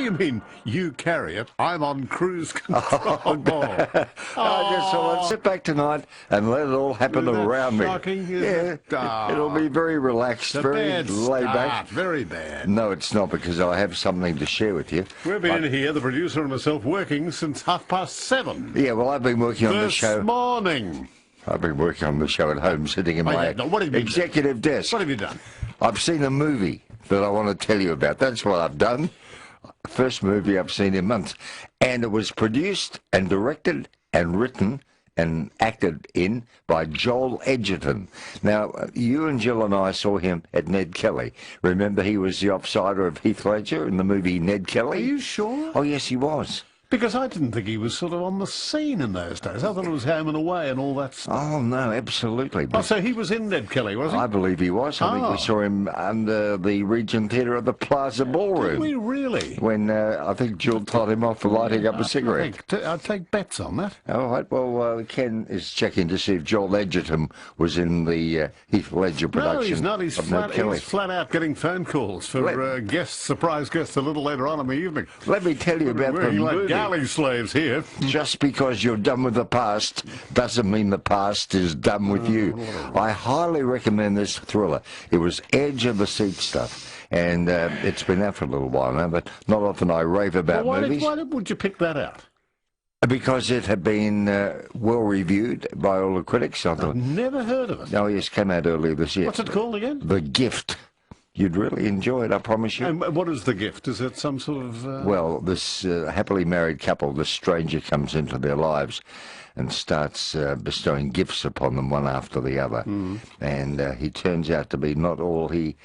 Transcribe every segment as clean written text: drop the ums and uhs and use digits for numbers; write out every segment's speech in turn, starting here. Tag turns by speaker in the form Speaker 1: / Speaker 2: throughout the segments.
Speaker 1: do you mean, you carry it? I'm on cruise control.
Speaker 2: I just thought I'd sit back tonight and let it all happen around me.
Speaker 1: Shocking,
Speaker 2: It'll be very relaxed, very laid back.
Speaker 1: Very bad.
Speaker 2: No, it's not, because I have something to share with you.
Speaker 1: We've been here, the producer and myself, working since 7:30.
Speaker 2: Yeah, well, I've been working on the show.
Speaker 1: This morning.
Speaker 2: I've been working on the show at home, sitting in my executive desk.
Speaker 1: What have you done?
Speaker 2: I've seen a movie that I want to tell you about. That's what I've done. First movie I've seen in months. And it was produced and directed and written and acted in by Joel Edgerton. Now, you and Jill and I saw him at Ned Kelly. Remember, he was the offsider of Heath Ledger in the movie Ned Kelly?
Speaker 1: Are you sure?
Speaker 2: Oh, yes, he was.
Speaker 1: Because I didn't think he was sort of on the scene in those days. I thought it was Home and Away and all that stuff.
Speaker 2: Oh, no, absolutely.
Speaker 1: Oh, so he was in Ned Kelly, was he?
Speaker 2: I believe he was. I think we saw him under the Regent Theatre of the Plaza Ballroom.
Speaker 1: Did we really?
Speaker 2: When I think Jill told him off for lighting up a cigarette.
Speaker 1: I'd take bets on that.
Speaker 2: All right. Well, Ken is checking to see if Joel Edgerton was in the Heath Ledger production.
Speaker 1: No, he's not. He's flat out getting phone calls for surprise guests a little later on in the evening.
Speaker 2: Let me tell you about the movie.
Speaker 1: Galley slaves here.
Speaker 2: Just because you're done with the past doesn't mean the past is done with you. I highly recommend this thriller. It was edge of the seat stuff, and it's been out for a little while now, but not often I rave about movies.
Speaker 1: Why would you pick that out?
Speaker 2: Because it had been well reviewed by all the critics.
Speaker 1: I've never heard of it.
Speaker 2: Oh, yes, came out earlier this year.
Speaker 1: What's it called again?
Speaker 2: The Gift. You'd really enjoy it, I promise you.
Speaker 1: And what is The Gift? Is it some sort of...
Speaker 2: Well, this happily married couple, this stranger comes into their lives and starts bestowing gifts upon them one after the other. And he turns out to be not all he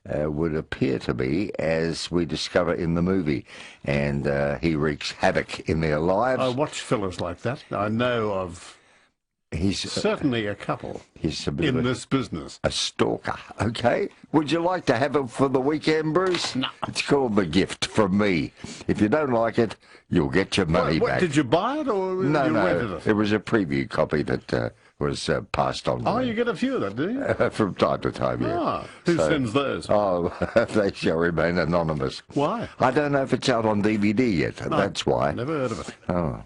Speaker 2: would appear to be, as we discover in the movie. And he wreaks havoc in their lives.
Speaker 1: I watch fellas like that. I know of... He's certainly a couple in this business.
Speaker 2: A stalker, okay? Would you like to have it for the weekend, Bruce?
Speaker 1: No.
Speaker 2: It's called The Gift from me. If you don't like it, you'll get your money back.
Speaker 1: Did you buy it or
Speaker 2: no,
Speaker 1: you rented it?
Speaker 2: It was a preview copy that was passed on to me.
Speaker 1: You get a few of them, do you?
Speaker 2: From time to time, yeah.
Speaker 1: Who sends those?
Speaker 2: Oh, they shall remain anonymous.
Speaker 1: Why?
Speaker 2: I don't know if it's out on DVD yet. No, that's why.
Speaker 1: Never heard of it.
Speaker 2: Oh.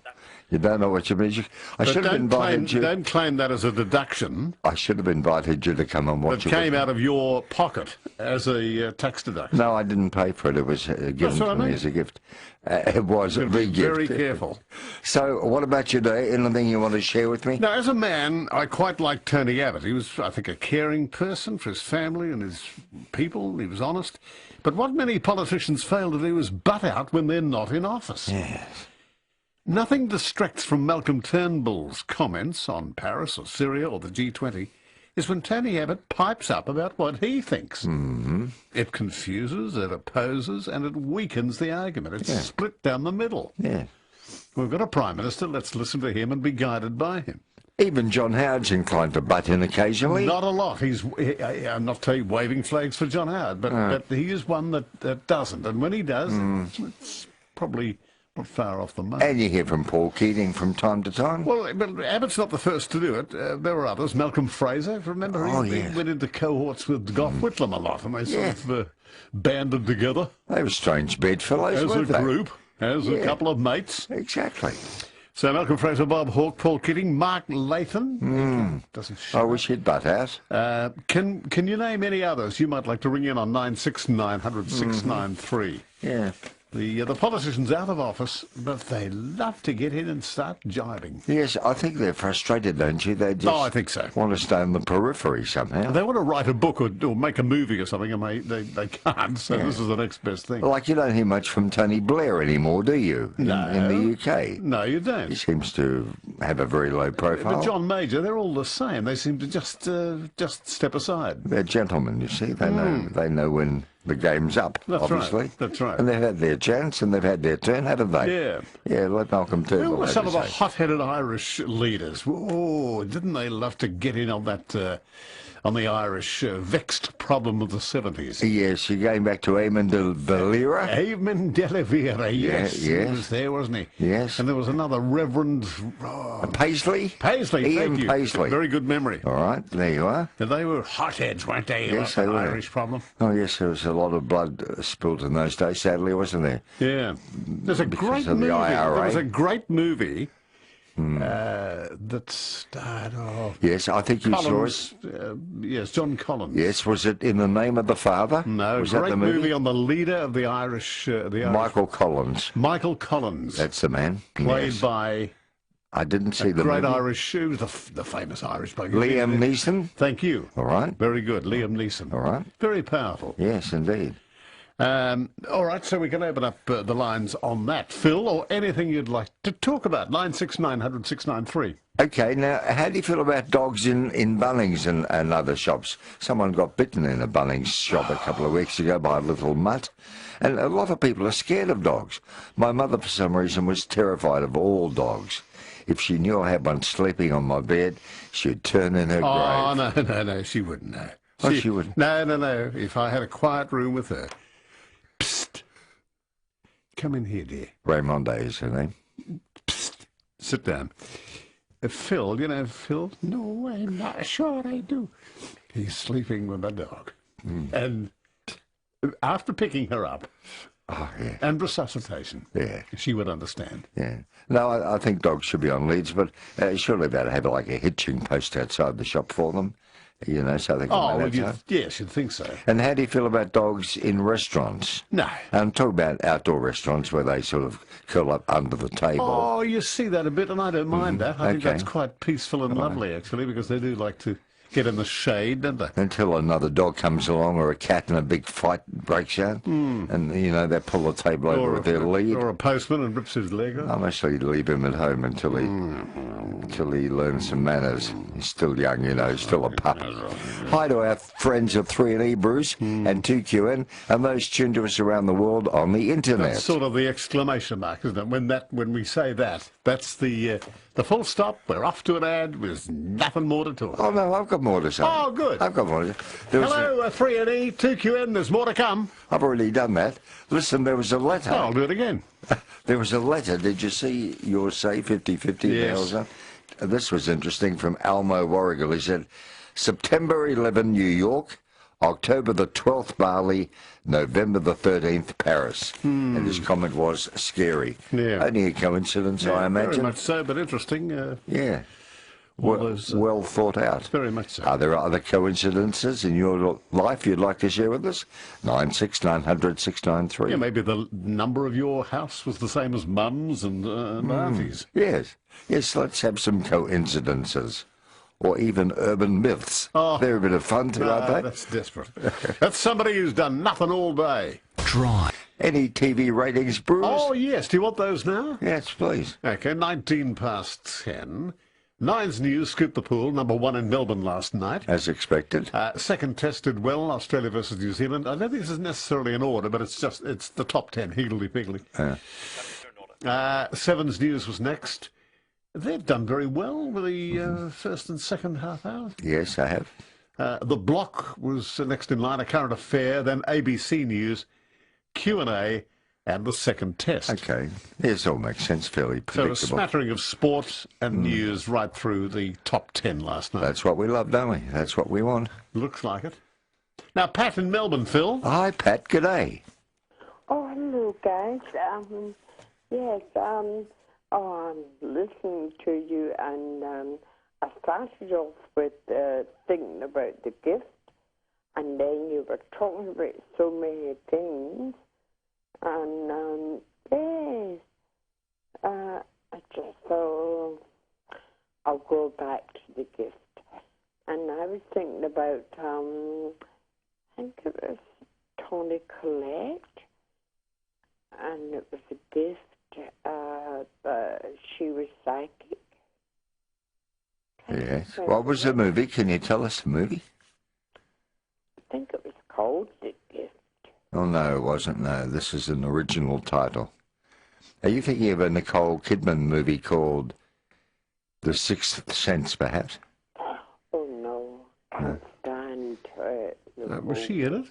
Speaker 2: You don't know what you mean. I should have invited you.
Speaker 1: Don't claim that as a deduction.
Speaker 2: I should have invited you to come and watch it.
Speaker 1: It came out of your pocket as a tax deduction.
Speaker 2: No, I didn't pay for it. It was given to me as a gift. It was a big gift.
Speaker 1: Very careful.
Speaker 2: So, what about you today? Anything you want to share with me?
Speaker 1: Now, as a man, I quite liked Tony Abbott. He was, I think, a caring person for his family and his people. He was honest. But what many politicians fail to do is butt out when they're not in office.
Speaker 2: Yes.
Speaker 1: Nothing distracts from Malcolm Turnbull's comments on Paris or Syria or the G20 is when Tony Abbott pipes up about what he thinks. It confuses, it opposes, and it weakens the argument. It's split down the middle.
Speaker 2: Yeah.
Speaker 1: We've got a Prime Minister, let's listen to him and be guided by him.
Speaker 2: Even John Howard's inclined to butt in occasionally.
Speaker 1: Not a lot. I'm not waving flags for John Howard, but he is one that doesn't. And when he does, it's probably... not far off the mark.
Speaker 2: And you hear from Paul Keating from time to time.
Speaker 1: Well, but Abbott's not the first to do it. There were others. Malcolm Fraser, remember? He went into cohorts with Gough Whitlam a lot, and they sort of banded together.
Speaker 2: They were strange bedfellows,
Speaker 1: as a group, as a couple of mates.
Speaker 2: Exactly.
Speaker 1: So Malcolm Fraser, Bob Hawke, Paul Keating, Mark Layton. Doesn't show.
Speaker 2: I wish he'd butt out.
Speaker 1: Can you name any others you might like to ring in on 969 100 693?
Speaker 2: Yeah.
Speaker 1: The politicians out of office, but they love to get in and start jibing.
Speaker 2: Yes, I think they're frustrated, don't you? They just
Speaker 1: I think so.
Speaker 2: Want to stay on the periphery somehow.
Speaker 1: They want to write a book or make a movie or something, and they can't, so this is the next best thing.
Speaker 2: Like, you don't hear much from Tony Blair anymore, do you?
Speaker 1: No.
Speaker 2: In the UK?
Speaker 1: No, you don't.
Speaker 2: He seems to have a very low profile.
Speaker 1: But John Major, they're all the same. They seem to just step aside.
Speaker 2: They're gentlemen, you see. They know when the game's up, obviously.
Speaker 1: Right. That's right.
Speaker 2: And they've had their chance and they've had their turn, haven't they?
Speaker 1: Yeah.
Speaker 2: Yeah, let Malcolm Turnbull.
Speaker 1: Who were some of the hot-headed Irish leaders? Oh, didn't they love to get in on that on the Irish vexed problem of the 70s.
Speaker 2: Yes, you're going back to Eamon de Valera.
Speaker 1: Eamon de Valera, yes.
Speaker 2: yes.
Speaker 1: He was there, wasn't he?
Speaker 2: Yes.
Speaker 1: And there was another Reverend...
Speaker 2: Paisley?
Speaker 1: Paisley,
Speaker 2: Ian
Speaker 1: thank you.
Speaker 2: Paisley.
Speaker 1: Very good memory.
Speaker 2: All right, there you are.
Speaker 1: And they were hotheads, weren't they?
Speaker 2: Yes,
Speaker 1: about
Speaker 2: they
Speaker 1: the
Speaker 2: were.
Speaker 1: Irish problem.
Speaker 2: Oh, yes, there was a lot of blood spilled in those days, sadly, wasn't there?
Speaker 1: Yeah. There's a great
Speaker 2: of the
Speaker 1: movie.
Speaker 2: IRA.
Speaker 1: There was a great movie that starred off...
Speaker 2: Yes, I think you
Speaker 1: Collins,
Speaker 2: saw it.
Speaker 1: yes, John Collins.
Speaker 2: Yes, was it In the Name of the Father?
Speaker 1: No,
Speaker 2: was that
Speaker 1: great
Speaker 2: the
Speaker 1: movie on the leader of the Irish...
Speaker 2: Michael Collins.
Speaker 1: Michael Collins.
Speaker 2: That's the man.
Speaker 1: Played
Speaker 2: Yes.
Speaker 1: by...
Speaker 2: I didn't see the
Speaker 1: great
Speaker 2: movie.
Speaker 1: Irish shoes, the famous Irish bloke.
Speaker 2: Liam Neeson.
Speaker 1: Thank you.
Speaker 2: All right.
Speaker 1: Very good, Liam Neeson.
Speaker 2: All right.
Speaker 1: Very powerful.
Speaker 2: Yes, indeed.
Speaker 1: All right, so we can open up the lines on that. Phil, or anything you'd like to talk about. 96900 693.
Speaker 2: Okay, now, how do you feel about dogs in Bunnings and other shops? Someone got bitten in a Bunnings shop a couple of weeks ago by a little mutt, and a lot of people are scared of dogs. My mother, for some reason, was terrified of all dogs. If she knew I had one sleeping on my bed, she'd turn in her grave.
Speaker 1: Oh, no, she wouldn't know.
Speaker 2: Oh, she wouldn't?
Speaker 1: No. If I had a quiet room with her... Psst. Come in here, dear.
Speaker 2: Raymonde is her name.
Speaker 1: Psst. Sit down. Phil, you know Phil? No, I'm not sure I do. He's sleeping with a dog. And after picking her up and resuscitation, she would understand.
Speaker 2: Yeah. No, I think dogs should be on leads, but surely they'd have like a hitching post outside the shop for them. You know, so they can run outside.
Speaker 1: Yes, you'd think so.
Speaker 2: And how do you feel about dogs in restaurants?
Speaker 1: No.
Speaker 2: I'm talking about outdoor restaurants where they sort of curl up under the table.
Speaker 1: Oh, you see that a bit, and I don't mind that. I think that's quite peaceful and lovely, actually, because they do like to get in the shade, don't they?
Speaker 2: Until another dog comes along or a cat and a big fight breaks out. And, you know, they pull the table over with their lead.
Speaker 1: Or a postman and rips his leg off.
Speaker 2: I mostly leave him at home until he learns some manners. He's still young, you know, still a pup. Hi to our friends at 3AW Brews and 2QN and those tuned to us around the world on the internet.
Speaker 1: That's sort of the exclamation mark, isn't it? When we say that, that's the full stop. We're off to an ad. There's nothing more to talk.
Speaker 2: Oh, no, I've got more to say.
Speaker 1: Oh, good.
Speaker 2: I've got more to say.
Speaker 1: Hello, 3AW, 2QN, there's more to come.
Speaker 2: I've already done that. Listen, there was a letter.
Speaker 1: Oh, I'll do it again.
Speaker 2: There was a letter. Did you see yours say 50-50?
Speaker 1: Yes.
Speaker 2: This was interesting from Almo Warrigal. He said, September 11, New York, October the 12th, Bali, November the 13th, Paris. And his comment was scary.
Speaker 1: Yeah.
Speaker 2: Only a coincidence, I imagine.
Speaker 1: Very much so, but interesting.
Speaker 2: Yeah.
Speaker 1: Those,
Speaker 2: well thought out.
Speaker 1: Very much so.
Speaker 2: Are there other coincidences in your life you'd like to share with us? 96900 693.
Speaker 1: Yeah, maybe the number of your house was the same as Mum's and Aunties.
Speaker 2: Yes. Yes, let's have some coincidences. Or even urban myths.
Speaker 1: Oh.
Speaker 2: They're a bit of fun too, aren't they?
Speaker 1: That's desperate. That's somebody who's done nothing all day.
Speaker 3: Dry.
Speaker 2: Any TV ratings, Bruce?
Speaker 1: Oh, yes. Do you want those now?
Speaker 2: Yes, please.
Speaker 1: Okay, 10:19. Nine's News scooped the pool, #1 in Melbourne last night.
Speaker 2: As expected.
Speaker 1: Second tested well, Australia versus New Zealand. I don't think this is necessarily an order, but it's the top 10, higgledy-piggledy. Seven's News was next. They've done very well with the first and second half hours.
Speaker 2: Yes, I have.
Speaker 1: The Block was next in line, a current affair, then ABC News, Q&A, and the second test.
Speaker 2: Okay. This all makes sense, fairly
Speaker 1: So a
Speaker 2: predictable.
Speaker 1: smattering of sport and news right through the top 10 last night.
Speaker 2: That's what we love, don't we? That's what we want.
Speaker 1: Looks like it. Now, Pat in Melbourne, Phil.
Speaker 2: Hi, Pat. G'day.
Speaker 4: Oh, hello, guys. Yes, I'm listening to you, and I started off with thinking about the gift, and then you were talking about so many things, and yes, I just thought I'll go back to the gift, and I was thinking about, I think it was Tony Collette, and it was a gift. She was psychic.
Speaker 2: Yes. What was the movie? Can you tell us the movie?
Speaker 4: I think it was called The Gift.
Speaker 2: Oh, no, it wasn't. No, this is an original title. Are you thinking of a Nicole Kidman movie called The Sixth Sense, perhaps?
Speaker 4: Oh, no. Can't stand
Speaker 1: Was she in it?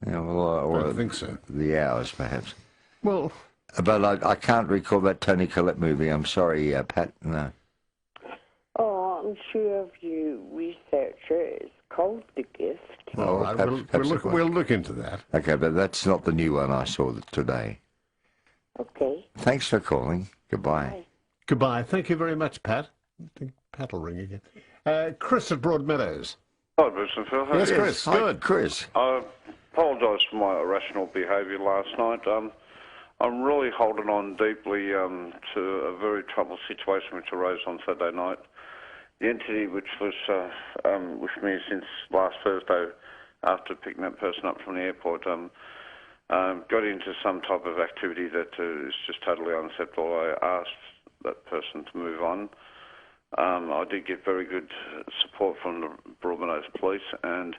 Speaker 2: Yeah, well,
Speaker 1: I think so.
Speaker 2: The Hours, perhaps.
Speaker 1: Well,
Speaker 2: But I can't recall that Tony Collette movie. I'm sorry, Pat. No.
Speaker 4: Oh, I'm sure if you research it, it's called The Gift.
Speaker 1: all right, we'll look into that.
Speaker 2: Okay, but that's not the new one I saw today.
Speaker 4: Okay.
Speaker 2: Thanks for calling. Goodbye.
Speaker 4: Bye.
Speaker 1: Goodbye. Thank you very much, Pat. I think Pat will ring again. Chris at Broadmeadows.
Speaker 3: Hi, Bruce and Phil. How
Speaker 1: Yes,
Speaker 3: are you?
Speaker 1: Chris.
Speaker 2: Hi,
Speaker 1: Good.
Speaker 2: Chris.
Speaker 3: I apologise for my irrational behaviour last night. I'm really holding on deeply to a very troubled situation which arose on Saturday night. The entity which was with me since last Thursday after picking that person up from the airport got into some type of activity that is just totally unacceptable. I asked that person to move on. I did get very good support from the Broadmeadows Police, and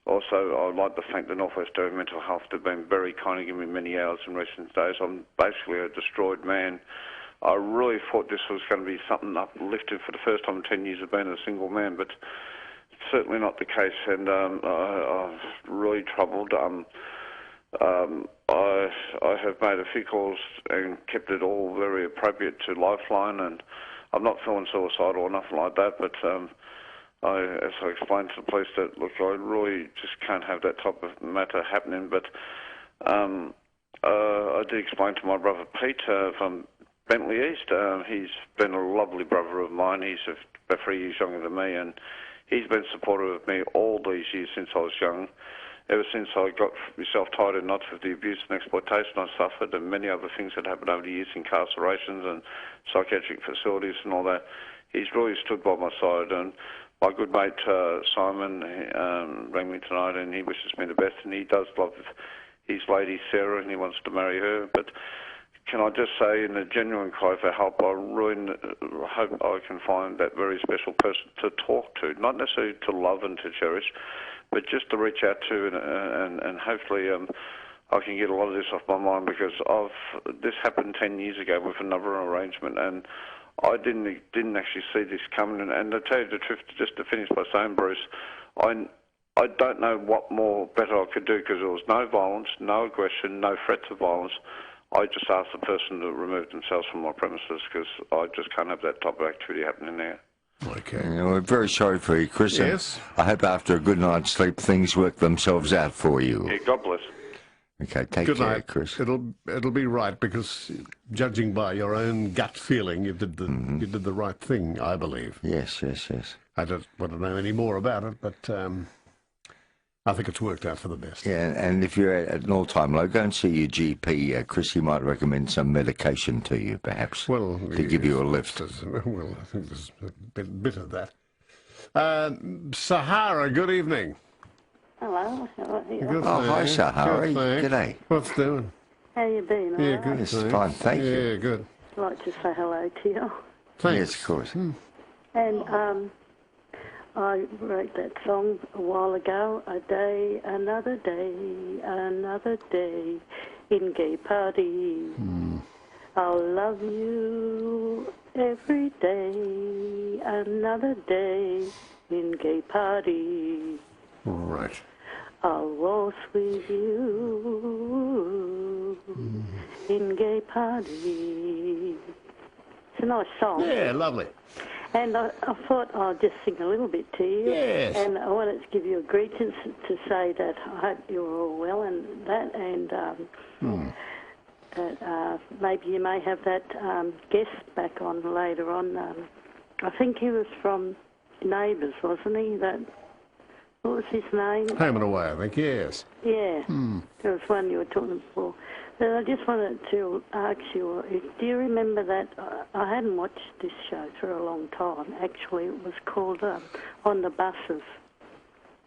Speaker 3: also I'd like to thank the North West Area Mental Health. They've been very kind and given me many hours in recent days. I'm basically a destroyed man. I really thought this was going to be something uplifted for the first time in 10 years of being a single man, but it's certainly not the case, and I'm really troubled. I have made a few calls and kept it all very appropriate to Lifeline, and I'm not feeling suicidal or nothing like that, but as I explained to the police that, look, I really just can't have that type of matter happening, but I did explain to my brother Pete from Bentley East. He's been a lovely brother of mine. He's about 3 years younger than me, and he's been supportive of me all these years since I was young. Ever since I got myself tied in knots with the abuse and exploitation I suffered and many other things that happened over the years, incarcerations and psychiatric facilities and all that, he's really stood by my side. And my good mate Simon rang me tonight and he wishes me the best, and he does love his lady Sarah and he wants to marry her. But can I just say, in a genuine cry for help, I really hope I can find that very special person to talk to, not necessarily to love and to cherish, but just to reach out to, and hopefully I can get a lot of this off my mind, because this happened 10 years ago with another arrangement, and I didn't actually see this coming. And to tell you the truth, just to finish by saying, Bruce, I don't know what more better I could do, because there was no violence, no aggression, no threats of violence. I just asked the person to remove themselves from my premises, because I just can't have that type of activity happening there.
Speaker 1: Okay.
Speaker 2: Yeah, we're very sorry for you, Chris.
Speaker 1: Yes.
Speaker 2: I hope after a good night's sleep things work themselves out for you.
Speaker 3: Yeah, God bless.
Speaker 2: Okay, take
Speaker 1: Good
Speaker 2: care,
Speaker 1: night,
Speaker 2: Chris.
Speaker 1: It'll be right, because judging by your own gut feeling, you did the right thing, I believe.
Speaker 2: Yes.
Speaker 1: I don't want to know any more about it, but I think it's worked out for the best.
Speaker 2: Yeah, and if you're at an all-time low, go and see your GP. Chris, he might recommend some medication to you, perhaps,
Speaker 1: Well,
Speaker 2: to give you a lift.
Speaker 1: Well, I think there's a bit of that. Sahara, good evening.
Speaker 5: Hello.
Speaker 1: Good,
Speaker 2: Oh, hi,
Speaker 1: thanks.
Speaker 2: Sahara.
Speaker 1: Good, thanks.
Speaker 2: G'day.
Speaker 1: What's doing?
Speaker 5: How you been?
Speaker 1: Yeah,
Speaker 5: All
Speaker 1: good.
Speaker 5: right?
Speaker 2: Yes,
Speaker 1: thanks.
Speaker 2: fine, thank you.
Speaker 1: Yeah, good.
Speaker 5: I'd like to say hello to you.
Speaker 1: Thanks.
Speaker 2: Yes, of course.
Speaker 5: And I wrote that song a while ago. A day, another day in gay party. I'll love you every day, another day in gay party.
Speaker 1: Right.
Speaker 5: I'll waltz with you in gay party. It's a nice song.
Speaker 1: Yeah, lovely.
Speaker 5: And I thought I'd just sing a little bit to you.
Speaker 1: Yes.
Speaker 5: And I wanted to give you a greeting to say that I hope you're all well and that, and that maybe you may have that guest back on later on. I think he was from Neighbours, wasn't he? What was his name?
Speaker 1: Home and away, I think, yes.
Speaker 5: Yeah, there was one you were talking before. But I just wanted to ask you, do you remember that? I hadn't watched this show for a long time. Actually, it was called On the Buses.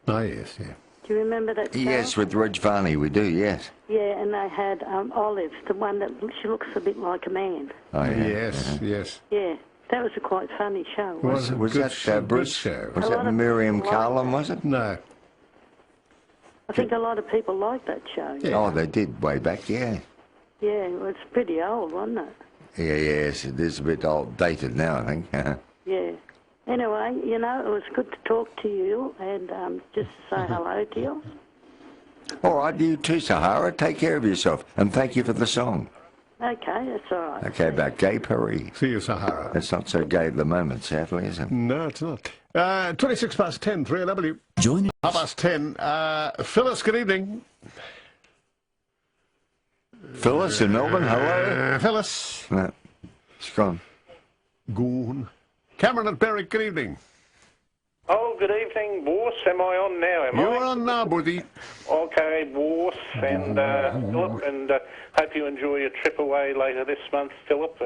Speaker 1: Oh, yes, yeah.
Speaker 5: Do you remember that show?
Speaker 2: Yes, with Reg Varney, we do, yes.
Speaker 5: Yeah, and they had Olive, the one that she looks a bit like a man.
Speaker 2: Oh, yeah.
Speaker 1: Yes, yes.
Speaker 5: Yeah, that was a quite funny show.
Speaker 2: Was
Speaker 1: Good
Speaker 2: that Bruce?
Speaker 1: show.
Speaker 2: Was
Speaker 5: A lot
Speaker 2: that
Speaker 5: of
Speaker 2: Miriam
Speaker 5: people like
Speaker 2: Carlin,
Speaker 5: that.
Speaker 2: was it?
Speaker 1: No.
Speaker 5: I think a lot of people liked that show.
Speaker 1: Yeah.
Speaker 2: Oh, they did way back, yeah.
Speaker 5: Yeah, it was pretty old, wasn't it?
Speaker 2: Yeah, yes, it is a bit outdated now, I think.
Speaker 5: Yeah. Anyway, you know, it was good to talk to you and just to say hello to you.
Speaker 2: All right, you too, Sahara. Take care of yourself, and thank you for the song.
Speaker 5: Okay, that's all right.
Speaker 2: Okay, about Gay Paris.
Speaker 1: See you, Sahara.
Speaker 2: It's not so gay at the moment, sadly, is it?
Speaker 1: No, it's not. 26 past 10, 3AW.
Speaker 6: Join us.
Speaker 1: 10. Phyllis, good evening.
Speaker 2: Phyllis in Melbourne, hello.
Speaker 1: Phyllis.
Speaker 2: No, it's gone.
Speaker 1: Gone. Cameron at Berwick, good evening.
Speaker 7: Oh, good evening, Wars. Am I on now?
Speaker 1: You're on now, buddy.
Speaker 7: Okay, Wars and Philip, and hope you enjoy your trip away later this month, Philip,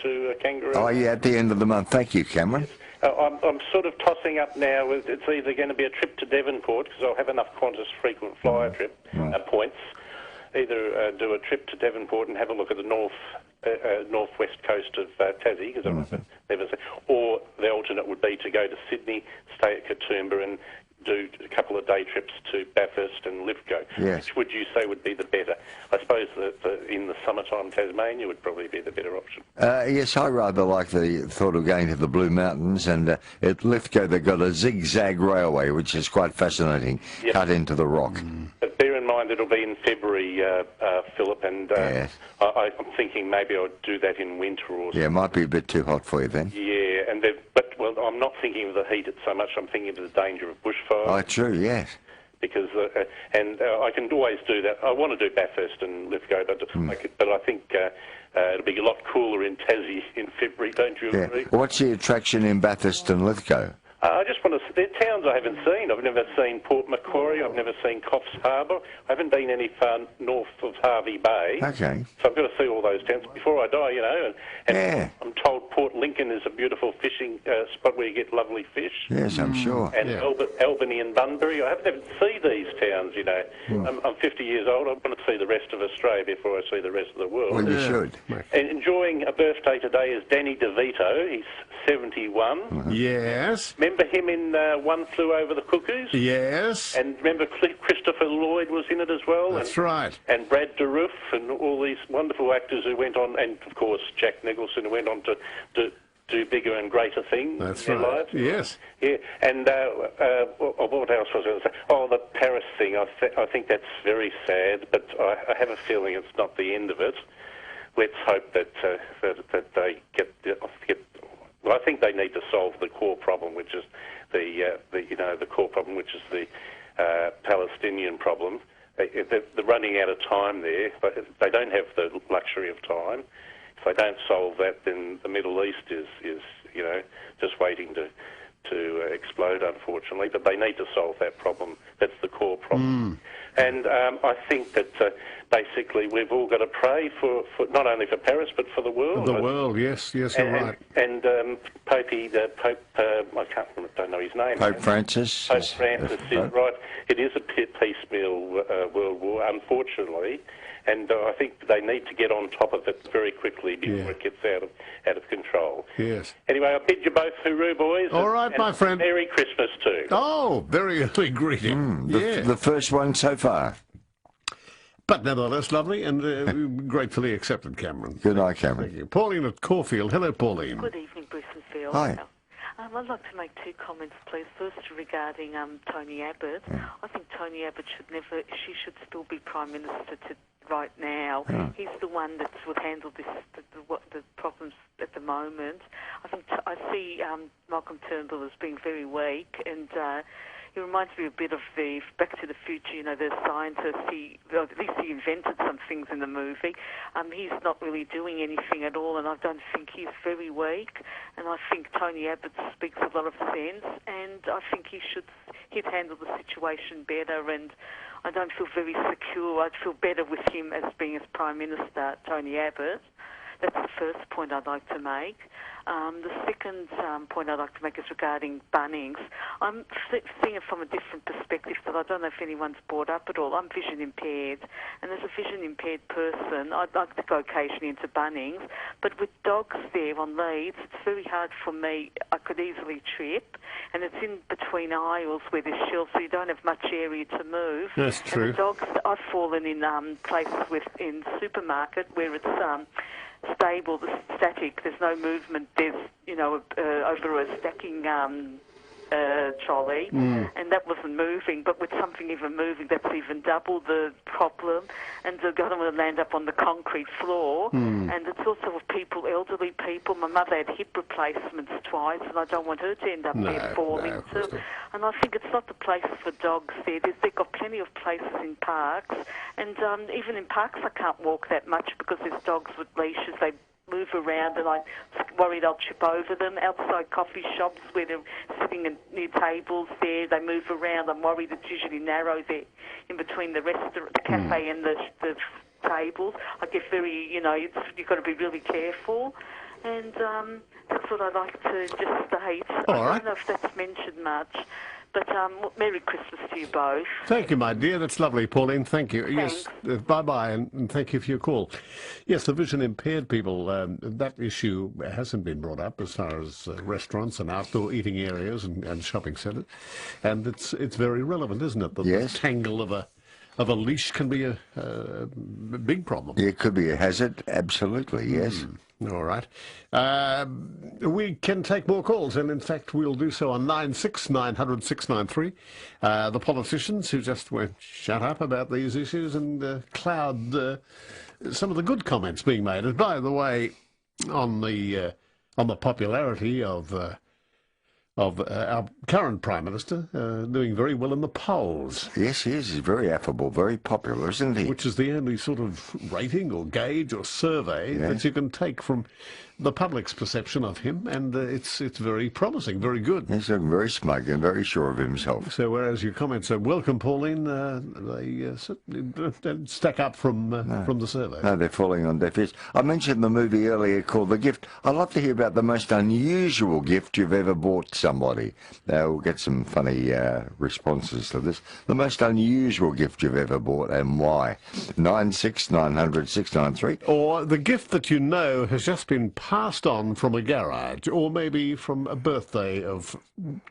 Speaker 7: to Kangaroo.
Speaker 2: Oh, yeah, at the end of the month. Thank you, Cameron.
Speaker 7: I'm sort of tossing up now. It's either going to be a trip to Devonport, because I'll have enough Qantas frequent flyer trip points. Either do a trip to Devonport and have a look at the northwest coast of Tassie, because I've never seen, or the alternate would be to go to Sydney, stay at Katoomba and do a couple of day trips to Bathurst and Lithgow.
Speaker 2: Yes.
Speaker 7: Which would you say would be the better? I suppose that in the summertime Tasmania would probably be the better option.
Speaker 2: Yes, I rather like the thought of going to the Blue Mountains, and at Lithgow they've got a zigzag railway, which is quite fascinating, cut into the rock.
Speaker 7: But bear in mind it'll be in February, Philip, and
Speaker 2: Yes.
Speaker 7: I'm thinking maybe I'll do that in winter or something.
Speaker 2: Yeah, it might be a bit too hot for you then.
Speaker 7: Yeah, and but I'm not thinking of the heat so much. I'm thinking of the danger of bushfire.
Speaker 2: Oh, true, yes.
Speaker 7: Because I can always do that. I want to do Bathurst and Lithgow, but I think it'll be a lot cooler in Tassie in February. Don't you
Speaker 2: Yeah.
Speaker 7: agree?
Speaker 2: What's the attraction in Bathurst and Lithgow?
Speaker 7: I just want to. They're towns I haven't seen. I've never seen Port Macquarie. I've never seen Coffs Harbour. I haven't been any far north of Harvey Bay.
Speaker 2: Okay.
Speaker 7: So I've got to see all those towns before I die, you know. And
Speaker 2: Yeah.
Speaker 7: I'm told Port Lincoln is a beautiful fishing spot where you get lovely fish.
Speaker 2: Yes, I'm sure.
Speaker 7: And
Speaker 1: Yeah.
Speaker 7: Albany and Bunbury. I haven't seen these towns, you know. I'm 50 years old. I want to see the rest of Australia before I see the rest of the world.
Speaker 2: Well, you
Speaker 1: Yeah.
Speaker 2: should.
Speaker 7: And enjoying a birthday today is Danny DeVito. He's 71.
Speaker 1: Yes.
Speaker 7: Remember him in One Flew Over the Cuckoos?
Speaker 1: Yes.
Speaker 7: And remember Christopher Lloyd was in it as well?
Speaker 1: That's right.
Speaker 7: And Brad Dourif and all these wonderful actors who went on, and of course Jack Nicholson, who went on to do bigger and greater things
Speaker 1: That's
Speaker 7: in their
Speaker 1: right.
Speaker 7: lives.
Speaker 1: Yes.
Speaker 7: Yeah, and what else was I going to say? Oh, the Paris thing. I think that's very sad, but I have a feeling it's not the end of it. Let's hope that they get. Well, I think they need to solve the core problem, which is the core problem, which is the Palestinian problem. They're running out of time there, but they don't have the luxury of time. If they don't solve that, then the Middle East is just waiting to explode, unfortunately. But they need to solve that problem. That's the core problem. And I think that basically we've all got to pray for not only for Paris but for the world.
Speaker 1: The world, yes, you're right.
Speaker 7: And Pope, I don't know his name.
Speaker 2: Pope Francis.
Speaker 7: Pope Francis is right. It is a piecemeal world war, unfortunately, and I think they need to get on top of it very quickly before it gets out of control.
Speaker 1: Yes.
Speaker 7: Anyway, I bid you both hooroo, boys.
Speaker 1: All right, my friend.
Speaker 7: Merry Christmas too.
Speaker 1: Oh, very early greeting.
Speaker 2: The first one so far.
Speaker 1: But nevertheless, lovely and gratefully accepted, Cameron.
Speaker 2: Good night, Cameron.
Speaker 1: Thank you. Pauline at Caulfield. Hello, Pauline.
Speaker 8: Good evening, Bruce and Phil.
Speaker 2: Hi.
Speaker 8: I'd like to make two comments, please. First, regarding Tony Abbott. I think Tony Abbott she should still be Prime Minister right now. He's the one that's would handle the problems at the moment. I see Malcolm Turnbull as being very weak, and he reminds me a bit of the Back to the Future, you know, the scientist. At least he invented some things in the movie. He's not really doing anything at all, and I don't think he's very weak. And I think Tony Abbott speaks a lot of sense, and I think he'd handle the situation better, and I don't feel very secure. I'd feel better with him as being as Prime Minister, Tony Abbott. That's the first point I'd like to make. The second point I'd like to make is regarding Bunnings. I'm seeing it from a different perspective that I don't know if anyone's brought up at all. I'm vision impaired, and as a vision impaired person, I'd like to go occasionally into Bunnings, but with dogs there on leads, it's very hard for me. I could easily trip, and it's in between aisles where there's shelves, so you don't have much area to move.
Speaker 1: That's true.
Speaker 8: And the dogs, I've fallen in places in supermarket where it's stable, static. There's no movement. There's, over a stacking trolley, and that wasn't moving. But with something even moving, that's even double the problem. And the other one land up on the concrete floor. And it's also with people, elderly people. My mother had hip replacements twice, and I don't want her to end up there falling too. And I think it's not the place for dogs there. They've got plenty of places in parks, and even in parks I can't walk that much because there's dogs with leashes. They move around, and I'm worried I'll trip over them. Outside coffee shops where they're sitting near tables there, they move around. I'm worried it's usually narrow there in between the restaurant, the cafe and the tables. I get very, you've got to be really careful. And that's what I'd like to just state. I don't know if that's mentioned much. But Merry Christmas to you both.
Speaker 1: Thank you, my dear. That's lovely, Pauline. Thank you.
Speaker 8: Thanks.
Speaker 1: Yes, bye-bye, and thank you for your call. Yes, the vision-impaired people, that issue hasn't been brought up as far as restaurants and outdoor eating areas and shopping centres. And it's very relevant, isn't it? The tangle of a leash can be a big problem.
Speaker 2: It could be a hazard, absolutely, yes.
Speaker 1: All right. We can take more calls, and in fact we'll do so on 900 693. The politicians who just won't shut up about these issues and cloud some of the good comments being made. And by the way, on the popularity of our current Prime Minister, doing very well in the polls.
Speaker 2: Yes, he is. He's very affable, very popular, isn't he?
Speaker 1: Which is the only sort of rating or gauge or survey that you can take from the public's perception of him, and it's very promising, very good.
Speaker 2: He's looking very smug and very sure of himself.
Speaker 1: So whereas your comments are welcome, Pauline, they don't stack up from the survey.
Speaker 2: No, they're falling on deaf ears. I mentioned the movie earlier called The Gift. I'd love to hear about the most unusual gift you've ever bought somebody. We'll get some funny responses to this. The most unusual gift you've ever bought and why. 900 693.
Speaker 1: Or the gift that you know has just been passed on from a garage, or maybe from a birthday of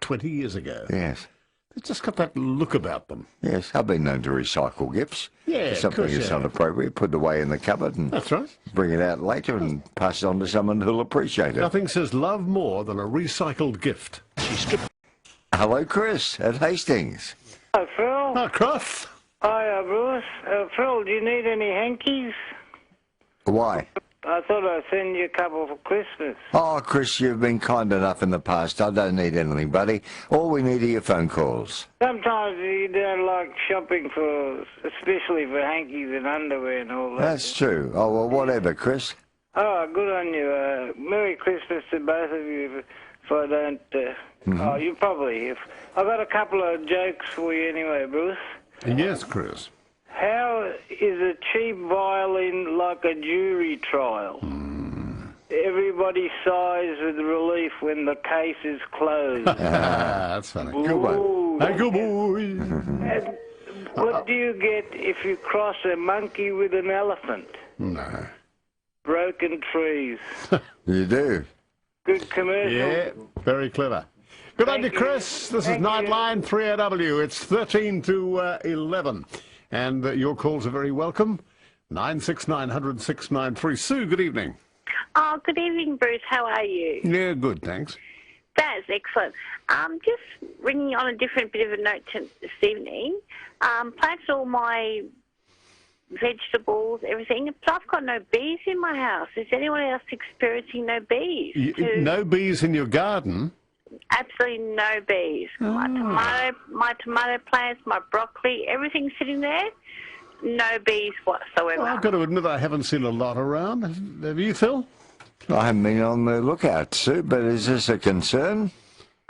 Speaker 1: 20 years ago.
Speaker 2: Yes.
Speaker 1: They've just got that look about them.
Speaker 2: Yes, I've been known to recycle gifts.
Speaker 1: Yeah,
Speaker 2: something that's not appropriate, put it away in the cupboard and
Speaker 1: that's right.
Speaker 2: Bring it out later and pass it on to someone who'll appreciate it.
Speaker 1: Nothing says love more than a recycled gift.
Speaker 2: Hello, Chris at Hastings.
Speaker 6: Hi, Phil.
Speaker 1: Oh, Chris.
Speaker 6: Hi, Bruce. Phil, do you need any hankies?
Speaker 2: Why?
Speaker 6: I thought I'd send you a couple for Christmas.
Speaker 2: Oh, Chris, you've been kind enough in the past. I don't need anything, buddy. All we need are your phone calls.
Speaker 6: Sometimes you don't like shopping especially for hankies and underwear and all that.
Speaker 2: That's true. Oh, well, whatever, Chris.
Speaker 6: Oh, good on you. Merry Christmas to both of you. If I don't... Oh, you probably have. I've got a couple of jokes for you anyway, Bruce.
Speaker 1: Yes, Chris.
Speaker 6: How is a cheap violin like a jury trial? Everybody sighs with relief when the case is closed.
Speaker 1: That's funny.
Speaker 2: Good one.
Speaker 1: Hey, good boy.
Speaker 6: And what do you get if you cross a monkey with an elephant?
Speaker 1: No.
Speaker 6: Broken trees.
Speaker 2: You do.
Speaker 6: Good commercial.
Speaker 1: Yeah, very clever. Good on you, Chris. This is Nightline 3AW. It's 13 to 11. And your calls are very welcome. 900 693. Sue, good evening.
Speaker 9: Oh, good evening, Bruce. How are you?
Speaker 1: Yeah, good, thanks.
Speaker 9: That's excellent. Just ringing on a different bit of a note this evening. Planted all my vegetables, everything, but I've got no bees in my house. Is anyone else experiencing no bees?
Speaker 1: No bees in your garden?
Speaker 9: Absolutely no bees. My tomato plants, my broccoli, everything's sitting there. No bees whatsoever.
Speaker 1: Well, I've got to admit I haven't seen a lot around. Have you, Phil?
Speaker 2: I haven't been on the lookout, Sue, but is this a concern?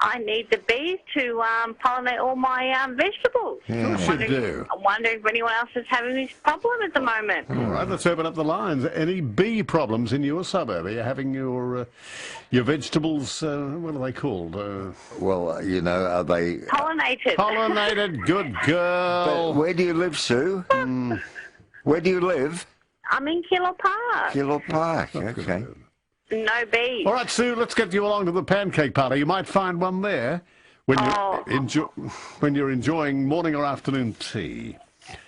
Speaker 9: I need the bees to pollinate all my vegetables.
Speaker 1: Yeah. Of course you do.
Speaker 9: I wonder if anyone else is having this problem at the moment.
Speaker 1: All right, let's open up the lines. Any bee problems in your suburb? Are you having your vegetables, what are they called?
Speaker 2: Well, are they...
Speaker 9: Pollinated.
Speaker 1: Pollinated, good girl.
Speaker 2: But where do you live, Sue? Where do you live?
Speaker 9: I'm in Killor Park.
Speaker 2: Killor Park, okay.
Speaker 9: No bees.
Speaker 1: All right, Sue, let's get you along to the pancake party. You might find one there when you're enjoying morning or afternoon tea.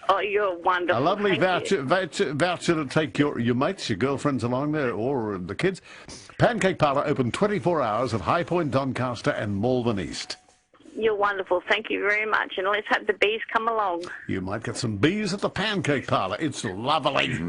Speaker 9: Oh, you're wonderful.
Speaker 1: A lovely
Speaker 9: Thank you.
Speaker 1: voucher to take your mates, your girlfriends along there, or the kids. Pancake Parlour open 24 hours at High Point, Doncaster and Malvern East.
Speaker 9: You're wonderful. Thank you very much. And let's hope the bees come along.
Speaker 1: You might get some bees at the Pancake Parlour. It's lovely.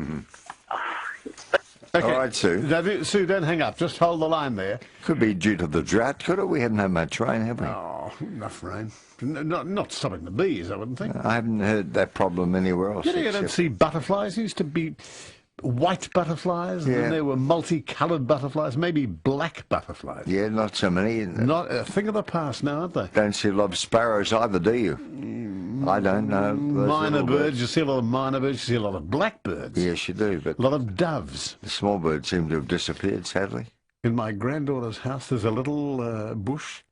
Speaker 1: Okay.
Speaker 2: All right, Sue.
Speaker 1: Sue, don't hang up. Just hold the line there.
Speaker 2: Could be due to the drought, could it? We haven't had much rain, have we?
Speaker 1: Oh, enough rain. Not stopping the bees, I wouldn't think.
Speaker 2: I haven't heard that problem anywhere else.
Speaker 1: You don't see butterflies. There used to be white butterflies, and then there were multicoloured butterflies, maybe black butterflies.
Speaker 2: Yeah, not so many.
Speaker 1: Not a thing of the past now, aren't they?
Speaker 2: Don't see a lot of sparrows either, do you? I don't know.
Speaker 1: Minor birds, you see a lot of minor birds, you see a lot of blackbirds.
Speaker 2: Yes, you do, but
Speaker 1: a lot of doves.
Speaker 2: the small birds seem to have disappeared, sadly.
Speaker 1: In my granddaughter's house, there's a little bush,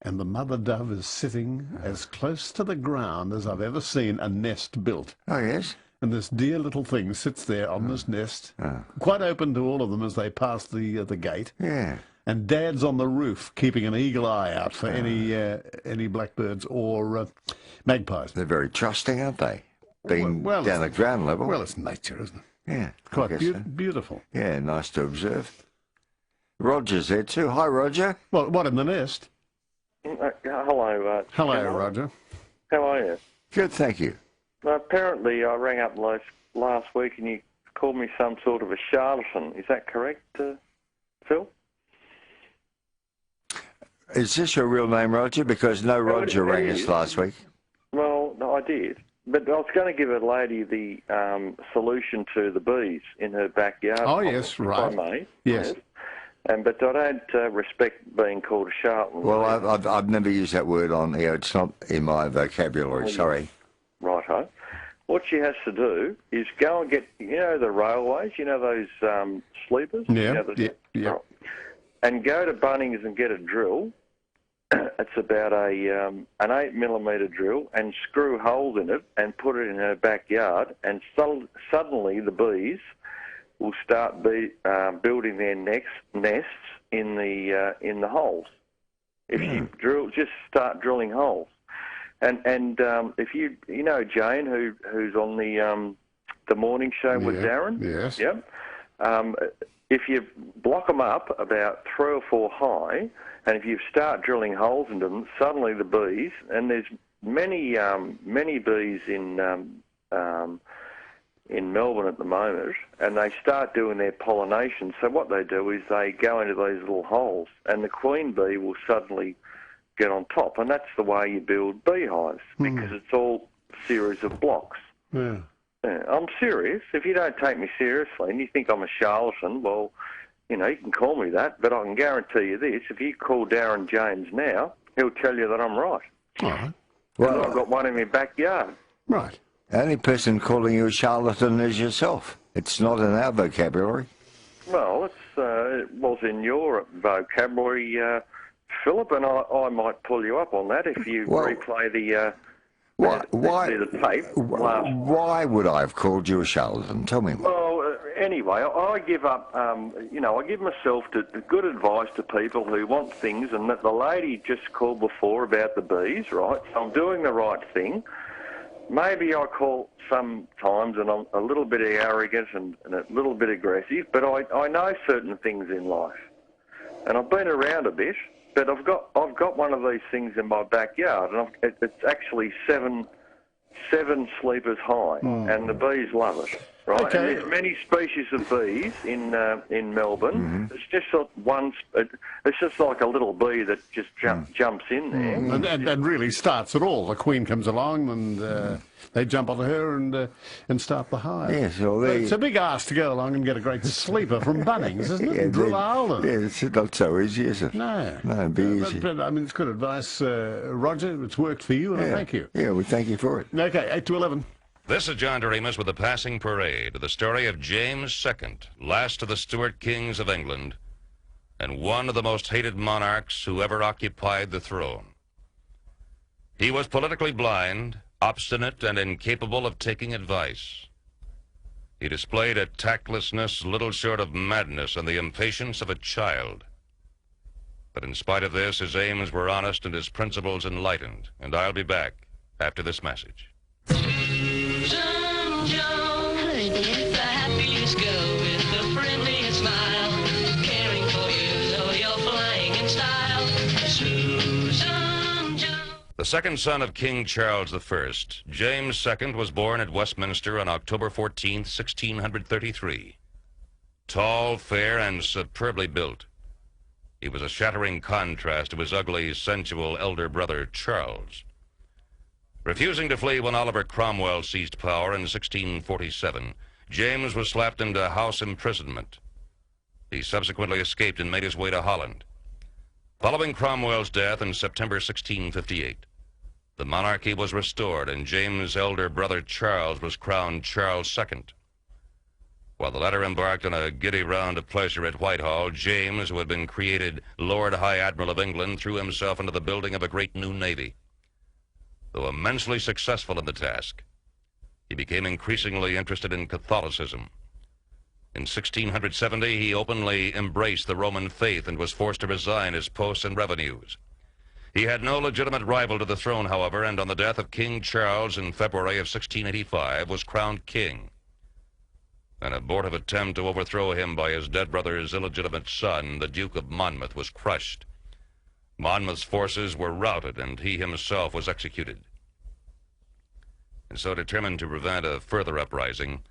Speaker 1: and the mother dove is sitting as close to the ground as I've ever seen a nest built.
Speaker 2: Oh, yes?
Speaker 1: And this dear little thing sits there on this nest, quite open to all of them as they pass the gate.
Speaker 2: Yeah.
Speaker 1: And Dad's on the roof, keeping an eagle eye out for any blackbirds or magpies.
Speaker 2: They're very trusting, aren't they? Being down at ground level.
Speaker 1: Well, it's nature, isn't it?
Speaker 2: Yeah.
Speaker 1: Quite beautiful.
Speaker 2: Yeah, nice to observe. Roger's there too. Hi, Roger.
Speaker 1: What in the nest?
Speaker 10: Hello.
Speaker 1: Hello, Roger.
Speaker 10: How are you?
Speaker 2: Good, thank you.
Speaker 10: Apparently, I rang up last week and you called me some sort of a charlatan. Is that correct, Phil?
Speaker 2: Is this your real name, Roger? Because no Roger rang us last week.
Speaker 10: Well, no, I did. But I was going to give a lady the solution to the bees in her backyard.
Speaker 1: Oh, yes, right.
Speaker 10: If I may.
Speaker 1: Yes.
Speaker 10: But I don't respect being called a charlatan.
Speaker 2: Well, I've never used that word on here. It's not in my vocabulary, sorry.
Speaker 10: Righto. What she has to do is go and get, the railways, those sleepers?
Speaker 1: Yeah, yeah.
Speaker 10: And go to Bunnings and get a drill. It's about an 8mm drill, and screw holes in it and put it in her backyard, and suddenly the bees will start building their nests in the holes. If you just start drilling holes. And if you Jane, who's on the morning show with Darren,
Speaker 1: yes,
Speaker 10: yep. If you block them up about 3 or 4 high, and if you start drilling holes into them, suddenly the bees, and there's many bees in Melbourne at the moment, and they start doing their pollination. So what they do is they go into those little holes, and the queen bee will suddenly get on top, and that's the way you build beehives, because it's all a series of blocks.
Speaker 1: Yeah.
Speaker 10: I'm serious. If you don't take me seriously and you think I'm a charlatan, well, you can call me that, but I can guarantee you this, if you call Darren James now, he'll tell you that I'm right.
Speaker 1: All right.
Speaker 10: Well, I've got one in my backyard.
Speaker 1: Right.
Speaker 2: The only person calling you a charlatan is yourself. It's not in our vocabulary.
Speaker 10: Well, it was in your vocabulary, Philip, and I might pull you up on that if you replay the tape.
Speaker 2: Why would I have called you a charlatan? Tell me more.
Speaker 10: Well, anyway, I give up, I give myself to good advice to people who want things, and that the lady just called before about the bees, right? So I'm doing the right thing. Maybe I call sometimes and I'm a little bit arrogant and a little bit aggressive, but I know certain things in life. And I've been around a bit, but I've got one of these things in my backyard, and it's actually seven sleepers high, and the bees love it. Right,
Speaker 1: okay.
Speaker 10: And there's many species of bees in Melbourne. It's just it's just like a little bee that just jumps in there,
Speaker 1: and really starts it all. The queen comes along, and they jump onto her and start the hive.
Speaker 2: Yes, well,
Speaker 1: it's a big ask to go along and get a great sleeper from Bunnings, isn't it?
Speaker 2: Yeah,
Speaker 1: Drill a hole in it.
Speaker 2: Yeah, it's not so easy, is it?
Speaker 1: No,
Speaker 2: it'd be easy.
Speaker 1: But I mean, it's good advice, Roger. It's worked for you, and I thank you.
Speaker 2: Yeah, we thank you for it.
Speaker 1: Okay, 8 to 11.
Speaker 11: This is John Doremus with the Passing Parade, the story of James II, last of the Stuart kings of England, and one of the most hated monarchs who ever occupied the throne. He was politically blind, obstinate, and incapable of taking advice. He displayed a tactlessness little short of madness and the impatience of a child. But in spite of this, his aims were honest and his principles enlightened, and I'll be back after this message.
Speaker 12: Joan. Hello there. The happiest girl with the friendliest smile, caring for you though you're flying in style. Susan Joan.
Speaker 11: The second son of King Charles I, James II, was born at Westminster on October 14, 1633. Tall, fair, and superbly built, he was a shattering contrast to his ugly, sensual elder brother, Charles. Refusing to flee when Oliver Cromwell seized power in 1647, James was slapped into house imprisonment. He subsequently escaped and made his way to Holland. Following Cromwell's death in September 1658, the monarchy was restored and James' elder brother Charles was crowned Charles II. While the latter embarked on a giddy round of pleasure at Whitehall, James, who had been created Lord High Admiral of England, threw himself into the building of a great new navy. Though immensely successful in the task, he became increasingly interested in Catholicism. In 1670, he openly embraced the Roman faith and was forced to resign his posts and revenues. He had no legitimate rival to the throne, however, and on the death of King Charles in February of 1685 was crowned king. An abortive attempt to overthrow him by his dead brother's illegitimate son, the Duke of Monmouth, was crushed. Monmouth's forces were routed, and he himself was executed. And so, determined to prevent a further uprising,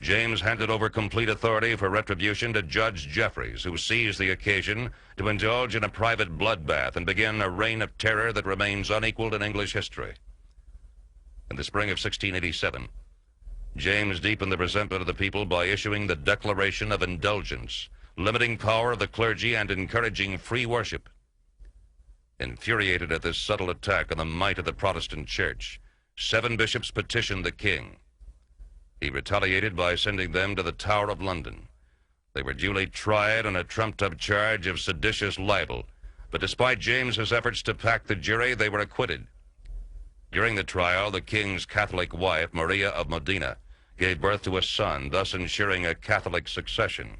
Speaker 11: James handed over complete authority for retribution to Judge Jeffreys, who seized the occasion to indulge in a private bloodbath and begin a reign of terror that remains unequaled in English history. In the spring of 1687, James deepened the resentment of the people by issuing the Declaration of Indulgence, limiting power of the clergy and encouraging free worship. Infuriated at this subtle attack on the might of the Protestant Church, 7 bishops petitioned the king. He retaliated by sending them to the Tower of London. They were duly tried on a trumped-up charge of seditious libel, but despite James's efforts to pack the jury, they were acquitted. During the trial, the king's Catholic wife, Maria of Modena, gave birth to a son, thus ensuring a Catholic succession.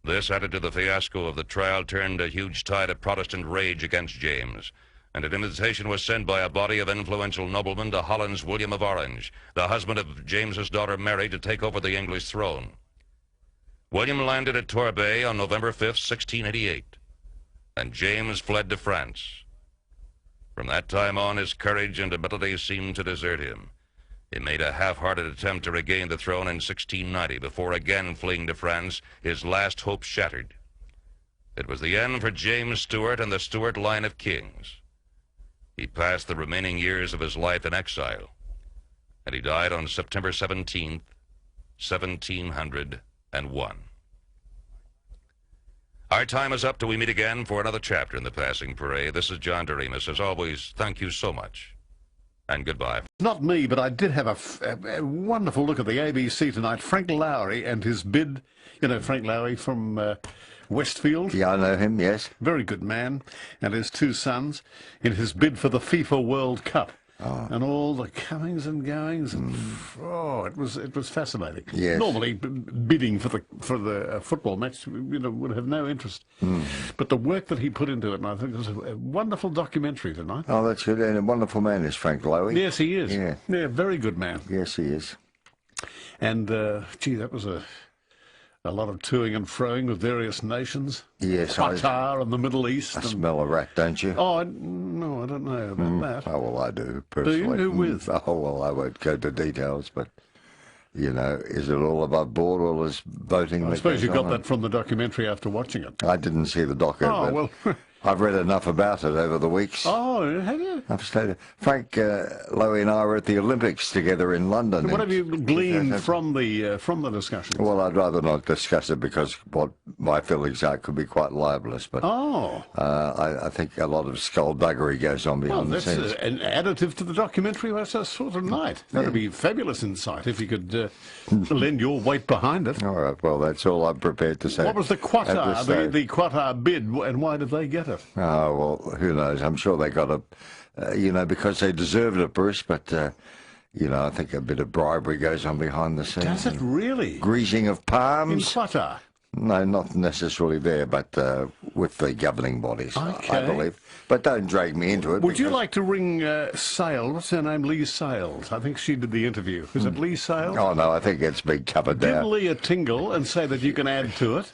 Speaker 11: This, added to the fiasco of the trial, turned a huge tide of Protestant rage against James, and an invitation was sent by a body of influential noblemen to Holland's William of Orange, the husband of James's daughter Mary, to take over the English throne. William landed at Torbay on November 5, 1688, and James fled to France. From that time on, his courage and ability seemed to desert him. He made a half-hearted attempt to regain the throne in 1690, before again fleeing to France, his last hope shattered. It was the end for James Stuart and the Stuart line of kings. He passed the remaining years of his life in exile, and he died on September 17th, 1701. Our time is up till we meet again for another chapter in the Passing Parade. This is John Doremus. As always, thank you so much, and goodbye.
Speaker 1: Not me, but I did have a wonderful look at the ABC tonight. Frank Lowry and his bid. You know Frank Lowry from Westfield?
Speaker 2: Yeah, I know him, yes.
Speaker 1: Very good man. And his 2 sons in his bid for the FIFA World Cup. Oh. And all the comings and goings. And, it was fascinating.
Speaker 2: Yes.
Speaker 1: Normally, bidding for the football match, would have no interest. But the work that he put into it, and I think it was a wonderful documentary tonight.
Speaker 2: Oh, that's good. And a wonderful man is Frank Lowy.
Speaker 1: Yes, he is. Yeah, very good man.
Speaker 2: Yes, he is.
Speaker 1: And, that was a lot of toing and froing with various nations.
Speaker 2: Yes.
Speaker 1: Qatar and the Middle East.
Speaker 2: I smell a rat, don't you?
Speaker 1: Oh, no, I don't know about that.
Speaker 2: Oh, well, I do, personally.
Speaker 1: Do you? Who with?
Speaker 2: Oh, well, I won't go to details, but, is it all above board, all this voting?
Speaker 1: I suppose you got that from the documentary after watching it.
Speaker 2: I didn't see the doco,
Speaker 1: well...
Speaker 2: I've read enough about it over the weeks.
Speaker 1: Oh, have you?
Speaker 2: I've studied. Frank Lowy and I were at the Olympics together in London.
Speaker 1: What have you gleaned from the discussion?
Speaker 2: Well, I'd rather not discuss it because what my feelings are could be quite libelous. But I think a lot of skullduggery goes on behind the scenes.
Speaker 1: That's an additive to the documentary. That's a sort of night. That'd be fabulous insight if you could lend your weight behind it.
Speaker 2: All right. Well, that's all I'm prepared to say.
Speaker 1: What was the Qatar, the Qatar bid, and why did they get it?
Speaker 2: Oh, well, who knows? I'm sure they got it, because they deserved it, Bruce, but, I think a bit of bribery goes on behind the scenes.
Speaker 1: Does it really?
Speaker 2: Greasing of palms.
Speaker 1: In Qatar?
Speaker 2: No, not necessarily there, but with the governing bodies,
Speaker 1: Okay.
Speaker 2: I believe. But don't drag me into it.
Speaker 1: Would you
Speaker 2: because-
Speaker 1: like to ring Sale? What's her name? Lee Sales. I think she did the interview. Is it Lee Sales?
Speaker 2: Oh, no, I think it's been covered
Speaker 1: Give
Speaker 2: now.
Speaker 1: Lee a tingle and say that you can add to it.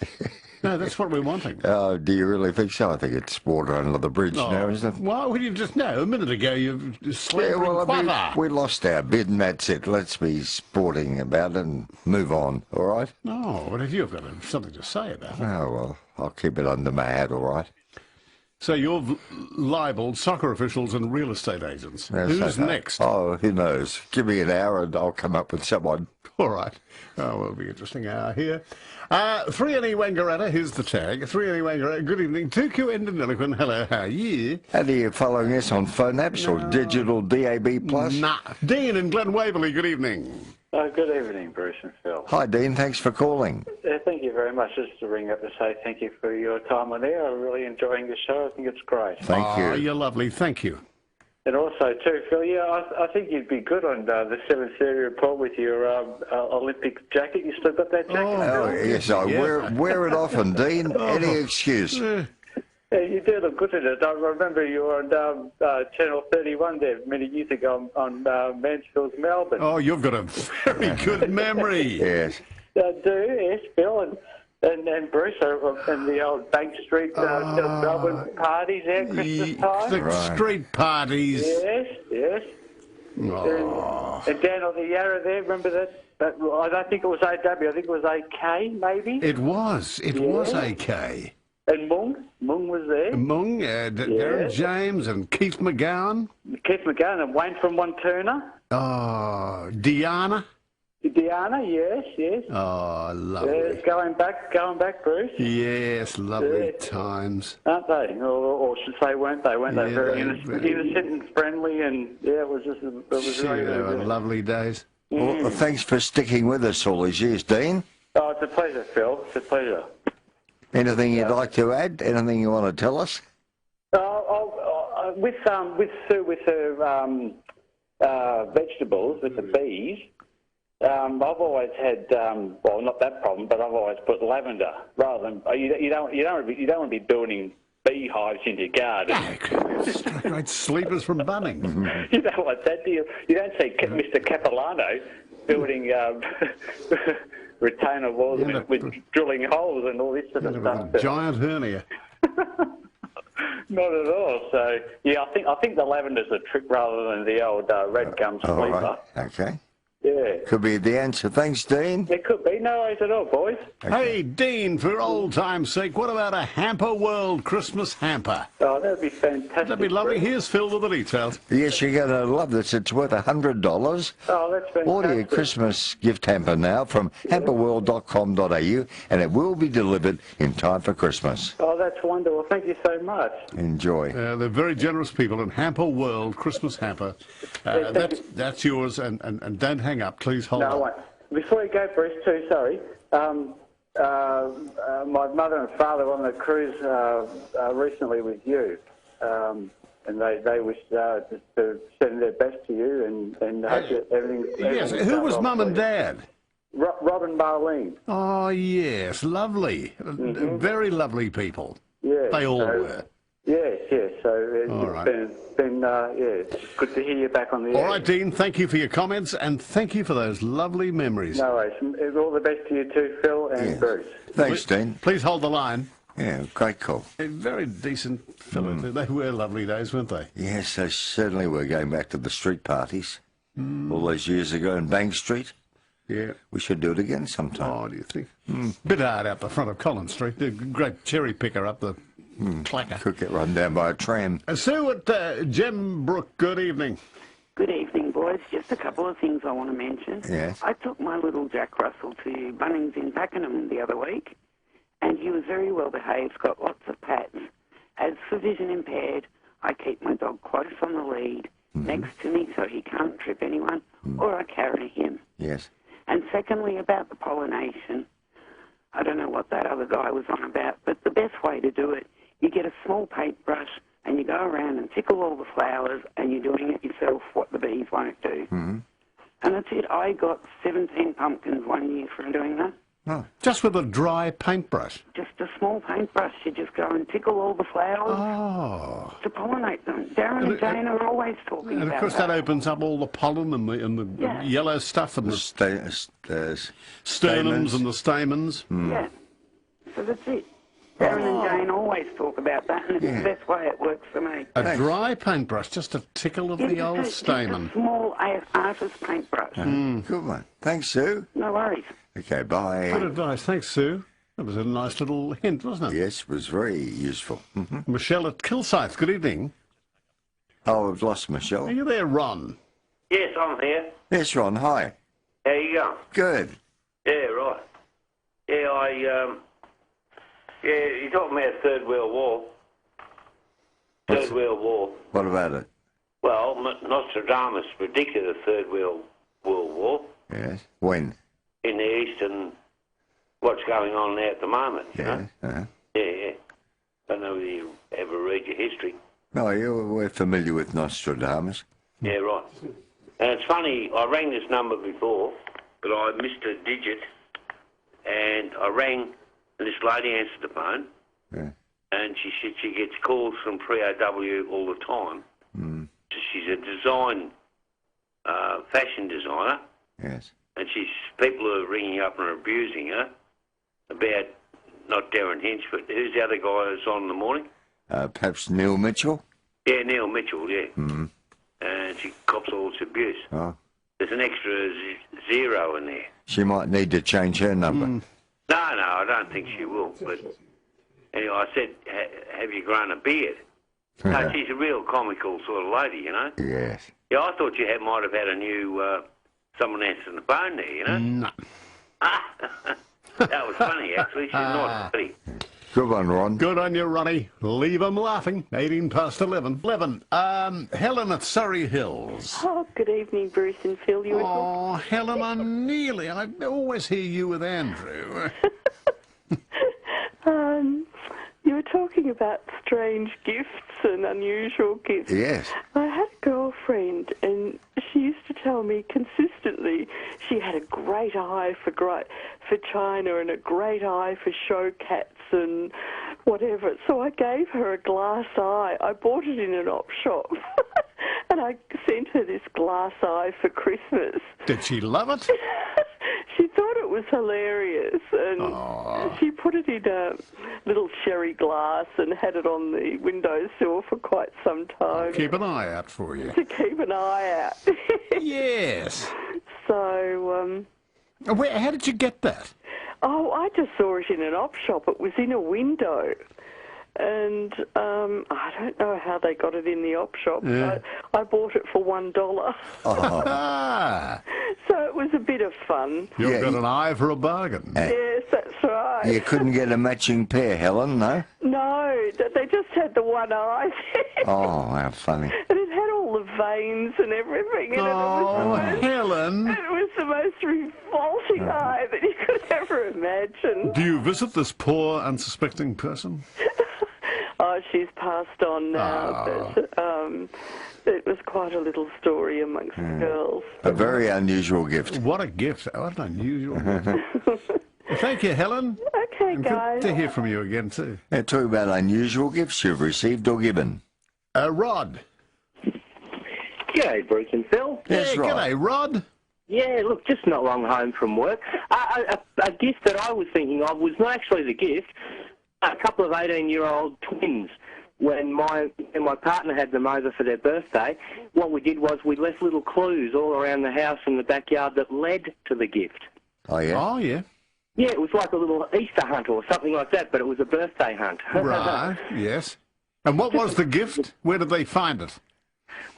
Speaker 1: No, that's what we're wanting.
Speaker 2: Oh, do you really think so? I think it's water under the bridge now, isn't it?
Speaker 1: Why would you just know? A minute ago you
Speaker 2: Yeah,
Speaker 1: slandering
Speaker 2: well, I mean,
Speaker 1: Quava.
Speaker 2: we lost our bid and that's it. Let's be sporting about it and move on, all right?
Speaker 1: Oh, but if you've got something to say about it.
Speaker 2: Oh, well, I'll keep it under my hat, all right?
Speaker 1: So you've libelled soccer officials and real estate agents.
Speaker 2: That's
Speaker 1: Who's
Speaker 2: okay.
Speaker 1: next?
Speaker 2: Oh, who knows? Give me an hour and I'll come up with someone.
Speaker 1: All right. Oh, well, it'll be an interesting hour here. 3AW Wangaratta, here's the tag. 3AW Wangaratta, good evening. 2Q Endon, hello, how are you?
Speaker 2: And are you following us on phone apps or digital DAB+?
Speaker 1: Nah. Dean in Glen Waverley, good evening.
Speaker 13: Good evening, Bruce and Phil.
Speaker 2: Hi, Dean. Thanks for calling.
Speaker 13: Thank you very much. Just to ring up to say thank you for your time on there. I'm really enjoying the show. I think it's great.
Speaker 2: Thank you.
Speaker 1: You're lovely. Thank you.
Speaker 13: And also, too, Phil, I think you'd be good on the 7:30 report with your Olympic jacket. You still got that jacket?
Speaker 2: Oh, yes, I wear it often, Dean. Any excuse.
Speaker 13: Yeah, you do look good in it. I remember you were on Channel 31 there many years ago on Mansfield's Melbourne.
Speaker 1: Oh, you've got a very good memory.
Speaker 2: Yes.
Speaker 13: I do, yes, Phil. And Bruce, and the old Bank Street Melbourne parties there, Christmas time.
Speaker 1: The street parties.
Speaker 13: Yes.
Speaker 1: Oh.
Speaker 13: And down on the Yarra there, remember that? I don't think it was AW, I think it was AK, maybe?
Speaker 1: It was AK.
Speaker 13: And Mung was there.
Speaker 1: Mung, Darren James and Keith McGowan.
Speaker 13: Keith McGowan and Wayne from One Turner.
Speaker 1: Oh, Diana.
Speaker 13: Yes.
Speaker 1: Oh, lovely.
Speaker 13: Yes, going back, Bruce.
Speaker 1: Yes, lovely times.
Speaker 13: Aren't they? Or should say, weren't they? Weren't they very innocent and friendly? And yeah, it was just, it was
Speaker 1: They were lovely days.
Speaker 2: Well, thanks for sticking with us all these years, Dean.
Speaker 13: Oh, it's a pleasure, Phil. It's a pleasure.
Speaker 2: Anything you'd like to add? Anything you want to tell us?
Speaker 13: With Sue, with her vegetables, with the bees, I've always had well, not that problem, but I've always put lavender rather than you don't want to be building beehives in your garden.
Speaker 1: Great sleepers from Bunnings.
Speaker 13: You don't want that, do you? You don't see Mr. Capilano building retainer walls with drilling holes and all this sort of stuff.
Speaker 1: Giant hernia.
Speaker 13: Not at all. So yeah, I think the lavender's a trick rather than the old red gum sleeper.
Speaker 2: All right. Okay.
Speaker 13: Yeah.
Speaker 2: Could be the answer. Thanks, Dean.
Speaker 13: It could be. No worries at all, boys.
Speaker 1: Hey, Dean, for old time's sake, what about a Hamper World Christmas hamper?
Speaker 13: Oh, that'd be fantastic.
Speaker 1: That'd be lovely. Here's Phil with the details.
Speaker 2: Yes, you're going to love this. It's worth $100.
Speaker 13: Oh, that's fantastic.
Speaker 2: Order your Christmas gift hamper now from hamperworld.com.au and it will be delivered in time for Christmas.
Speaker 13: Oh, that's wonderful. Thank you so much.
Speaker 2: Enjoy.
Speaker 1: They're very generous people, and Hamper World Christmas hamper. That's yours, and don't hang up. Please hold on.
Speaker 13: No, wait. Before you go, Bruce, too, sorry. My mother and father were on a cruise recently with you, and they wish just to send their best to you and hope that everything.
Speaker 1: Yes, who was Mum and Dad?
Speaker 13: Rob and Marlene.
Speaker 1: Oh, yes, lovely. Very lovely people.
Speaker 13: Yeah.
Speaker 1: They all were.
Speaker 13: Yes. So
Speaker 1: All
Speaker 13: it's been it's good to hear you back on the air.
Speaker 1: All right, Dean, thank you for your comments, and thank you for those lovely memories.
Speaker 13: No worries. All the best to you too, Phil and Bruce.
Speaker 2: Thanks, Dean.
Speaker 1: Please hold the line.
Speaker 2: Yeah, great call.
Speaker 1: A very decent fellow. They were lovely days, weren't they?
Speaker 2: Yes, they certainly were. Going back to the street parties all those years ago in Bank Street.
Speaker 1: Yeah.
Speaker 2: We should do it again sometime.
Speaker 1: Oh, do you think? Bit hard out the front of Collins Street. The great cherry picker up the clacker.
Speaker 2: Could get run down by a tram.
Speaker 1: Sue at Gembrook, good evening.
Speaker 14: Good evening, boys. Just a couple of things I want to mention.
Speaker 2: Yes.
Speaker 14: I took my little Jack Russell to Bunnings in Pakenham the other week, and he was very well behaved, got lots of pats. As for vision impaired, I keep my dog close on the lead next to me so he can't trip anyone, or I carry him.
Speaker 2: Yes.
Speaker 14: And secondly, about the pollination, I don't know what that other guy was on about, but the best way to do it, you get a small paintbrush and you go around and tickle all the flowers and you're doing it yourself, what the bees won't do. And that's it. I got 17 pumpkins one year from doing that.
Speaker 1: Just with a dry paintbrush?
Speaker 14: Just a small paintbrush. You just go and tickle all the flowers to pollinate them. Darren and Jane are always talking about that.
Speaker 1: And of course that opens up all the pollen and the yellow stuff and the sternums and the stamens.
Speaker 14: Yeah. So that's it. Darren and Jane always talk about that, and it's the best way it works for me.
Speaker 1: A dry paintbrush, just a tickle of the old stamen.
Speaker 14: Just a small artist paintbrush.
Speaker 2: Good one. Thanks, Sue.
Speaker 14: No worries.
Speaker 2: Okay, bye.
Speaker 1: Good advice. Thanks, Sue. That was a nice little hint, wasn't it?
Speaker 2: Yes, it was very useful.
Speaker 1: Michelle at Kilsyth, good evening.
Speaker 2: Oh, I've lost Michelle.
Speaker 1: Are you there, Ron?
Speaker 15: Yes, I'm here.
Speaker 2: Yes, Ron, hi.
Speaker 15: How you going?
Speaker 2: Good.
Speaker 15: Yeah, right. Yeah, you're talking about Third World War. Third World War.
Speaker 2: What about it?
Speaker 15: Well, Nostradamus predicted a Third World War.
Speaker 2: Yes. When?
Speaker 15: In the East and what's going on there at the moment, you know? Yeah. Don't know whether you ever read your history.
Speaker 2: No, we're familiar with Nostradamus.
Speaker 15: Yeah, right. And it's funny, I rang this number before, but I missed a digit, and I rang, and this lady answered the phone, and she said she gets calls from 3AW all the time. She's a fashion designer.
Speaker 2: Yes.
Speaker 15: And people are ringing up and abusing her about, not Darren Hinch, but who's the other guy who's on in the morning?
Speaker 2: Perhaps Neil Mitchell?
Speaker 15: Yeah, Neil Mitchell, yeah. And she cops all this abuse.
Speaker 2: Oh.
Speaker 15: There's an extra zero in there.
Speaker 2: She might need to change her number.
Speaker 15: No, I don't think she will. But anyway, I said, have you grown a beard? No, she's a real comical sort of lady, you know?
Speaker 2: Yes.
Speaker 15: Yeah, I thought you might have had a new... someone answering the phone there, you know?
Speaker 1: No.
Speaker 15: That was funny, actually. She's not pretty.
Speaker 2: Good one, Ron.
Speaker 1: Good on you, Ronnie. Leave 'em laughing. 11. Helen at Surrey Hills.
Speaker 16: Oh, good evening, Bruce and Phil.
Speaker 1: Helen, I always hear you with Andrew.
Speaker 16: You were talking about strange gifts and unusual gifts.
Speaker 2: Yes.
Speaker 16: I had a girlfriend, and she used to tell me consistently she had a great eye for China and a great eye for show cats and whatever. So I gave her a glass eye. I bought it in an op shop, and I sent her this glass eye for Christmas.
Speaker 1: Did she love it?
Speaker 16: She thought it was hilarious, and she put it in a little sherry glass and had it on the windowsill for quite some time.
Speaker 1: Keep an eye out for you.
Speaker 16: To keep an eye out.
Speaker 1: Yes.
Speaker 16: So,
Speaker 1: how did you get that?
Speaker 16: Oh, I just saw it in an op shop. It was in a window. And I don't know how they got it in the op shop.
Speaker 1: Yeah.
Speaker 16: I bought it for $1. So it was a bit of fun.
Speaker 1: You've got an eye for a bargain.
Speaker 16: Yes, that's right.
Speaker 2: You couldn't get a matching pair, Helen, no?
Speaker 16: No, they just had the one eye.
Speaker 2: Oh, how funny.
Speaker 16: And it had all the veins and everything. And
Speaker 1: Helen.
Speaker 16: It was the most revolting eye that you could ever imagine.
Speaker 1: Do you visit this poor, unsuspecting person?
Speaker 16: Oh, she's passed on now, but it was quite a little story amongst the girls.
Speaker 2: A very unusual gift.
Speaker 1: What a gift. What an unusual gift. Thank you, Helen.
Speaker 16: Okay,
Speaker 1: and
Speaker 16: guys.
Speaker 1: Good to hear from you again, too.
Speaker 2: Now, talk about unusual gifts you've received or given.
Speaker 1: Rod.
Speaker 17: G'day, Bruce and Phil.
Speaker 1: Yes, Rod. G'day, Rod.
Speaker 17: Yeah, look, just not long home from work. A gift that I was thinking of was not actually the gift. A couple of 18-year-old twins. When my partner had them over for their birthday, what we did was we left little clues all around the house and the backyard that led to the gift.
Speaker 2: Oh, yeah?
Speaker 1: Oh, yeah.
Speaker 17: Yeah, it was like a little Easter hunt or something like that, but it was a birthday hunt.
Speaker 1: Right, yes. And what was the gift? Where did they find it?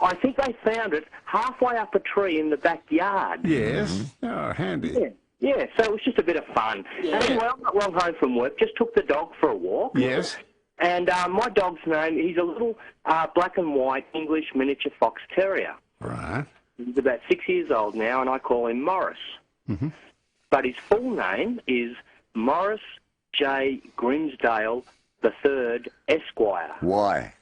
Speaker 17: I think they found it halfway up a tree in the backyard.
Speaker 1: Yes. Oh, handy.
Speaker 17: Yeah, so it was just a bit of fun.
Speaker 1: Yeah.
Speaker 17: Anyway, I'm not long home from work, just took the dog for a walk.
Speaker 1: Yes.
Speaker 17: And my dog's name, he's a little black and white English miniature fox terrier.
Speaker 1: Right.
Speaker 17: He's about 6 years old now, and I call him Morris.
Speaker 1: Mm-hmm.
Speaker 17: But his full name is Morris J. Grimsdale III, Esquire.
Speaker 2: Why?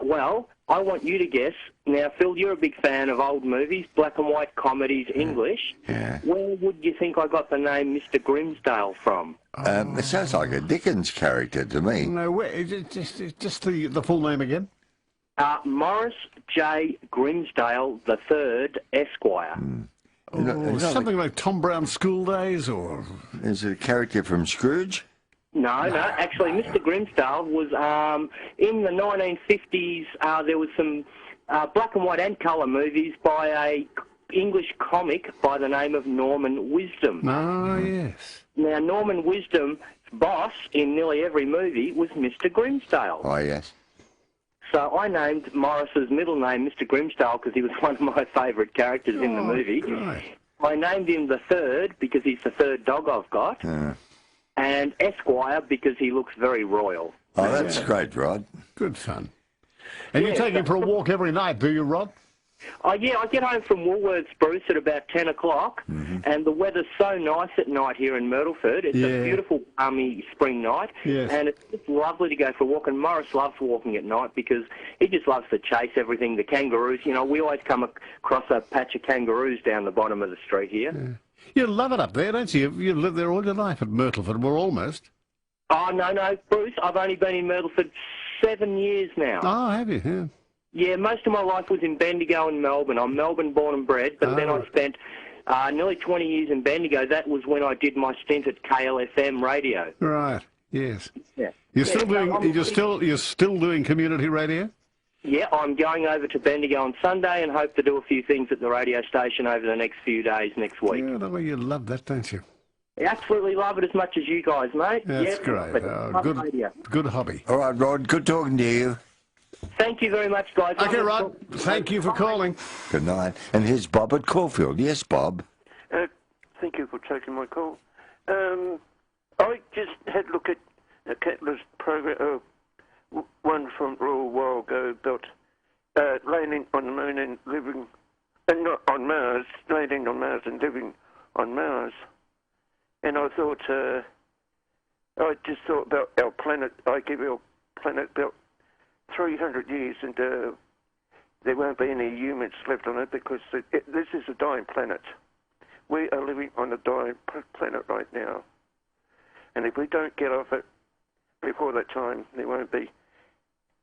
Speaker 17: Well, I want you to guess. Now, Phil, you're a big fan of old movies, black and white comedies, English.
Speaker 2: Yeah.
Speaker 17: Where would you think I got the name Mr. Grimsdale from?
Speaker 2: It sounds like a Dickens character to me.
Speaker 1: No, wait, just the full name again.
Speaker 17: Morris J. Grimsdale III, Esquire.
Speaker 1: Something like Tom Brown's School Days, or...
Speaker 2: Is it a character from Scrooge?
Speaker 17: No. Actually, Mr. Grimsdale was in the 1950s. There was some black and white and colour movies by a English comic by the name of Norman Wisdom.
Speaker 1: Oh, yes.
Speaker 17: Now, Norman Wisdom's boss in nearly every movie was Mr. Grimsdale.
Speaker 2: Oh, yes.
Speaker 17: So I named Morris's middle name Mr. Grimsdale because he was one of my favourite characters in the movie.
Speaker 1: Right.
Speaker 17: I named him the third because he's the third dog I've got. And Esquire because he looks very royal.
Speaker 2: Oh, that's great, Rod.
Speaker 1: Good fun. And you take him for a walk every night, do you, Rod?
Speaker 17: Yeah, I get home from Woolworths, Bruce, at about 10 o'clock, and the weather's so nice at night here in Myrtleford. It's a beautiful, balmy spring night, and it's just lovely to go for a walk. And Morris loves walking at night because he just loves to chase everything. The kangaroos, you know, we always come across a patch of kangaroos down the bottom of the street here.
Speaker 1: Yeah. You love it up there, don't you? You've lived there all your life at Myrtleford. We're almost.
Speaker 17: Oh, no, Bruce, I've only been in Myrtleford 7 years now.
Speaker 1: Oh, have you? Yeah.
Speaker 17: Yeah, most of my life was in Bendigo and Melbourne. I'm Melbourne born and bred, but then I spent nearly 20 years in Bendigo. That was when I did my stint at KLFM radio.
Speaker 1: Right. Yes.
Speaker 17: Yeah.
Speaker 1: You're still doing community radio?
Speaker 17: Yeah, I'm going over to Bendigo on Sunday and hope to do a few things at the radio station over the next few days next week.
Speaker 1: Yeah, the way you love that, don't you?
Speaker 17: I absolutely love it as much as you guys, mate.
Speaker 1: That's great. Good hobby.
Speaker 2: All right, Rod, good talking to you.
Speaker 17: Thank you very much, guys.
Speaker 1: Okay, Rod, thank you for calling.
Speaker 2: Good night. And here's Bob at Caulfield. Yes, Bob.
Speaker 18: Thank you for taking my call. I just had a look at Kettler's program, one from a little while ago about landing on the moon and living, and not on Mars, landing on Mars and living on Mars. And I thought, I just thought about our planet. I give our planet about 300 years, and there won't be any humans left on it because this is a dying planet. We are living on a dying planet right now. And if we don't get off it before that time, there won't be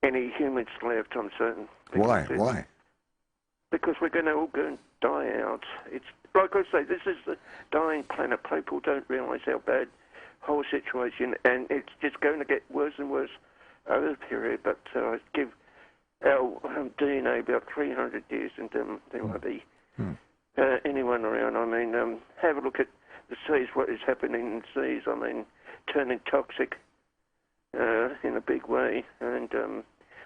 Speaker 18: any humans left, I'm certain.
Speaker 2: Why?
Speaker 18: Because we're going to all go and die out. It's like I say, this is the dying planet. People don't realise how bad the whole situation, and it's just going to get worse and worse over the period. But I give our DNA about 300 years, and there won't be anyone around. I mean, have a look at the seas, what is happening in the seas. I mean, turning toxic in a big way, and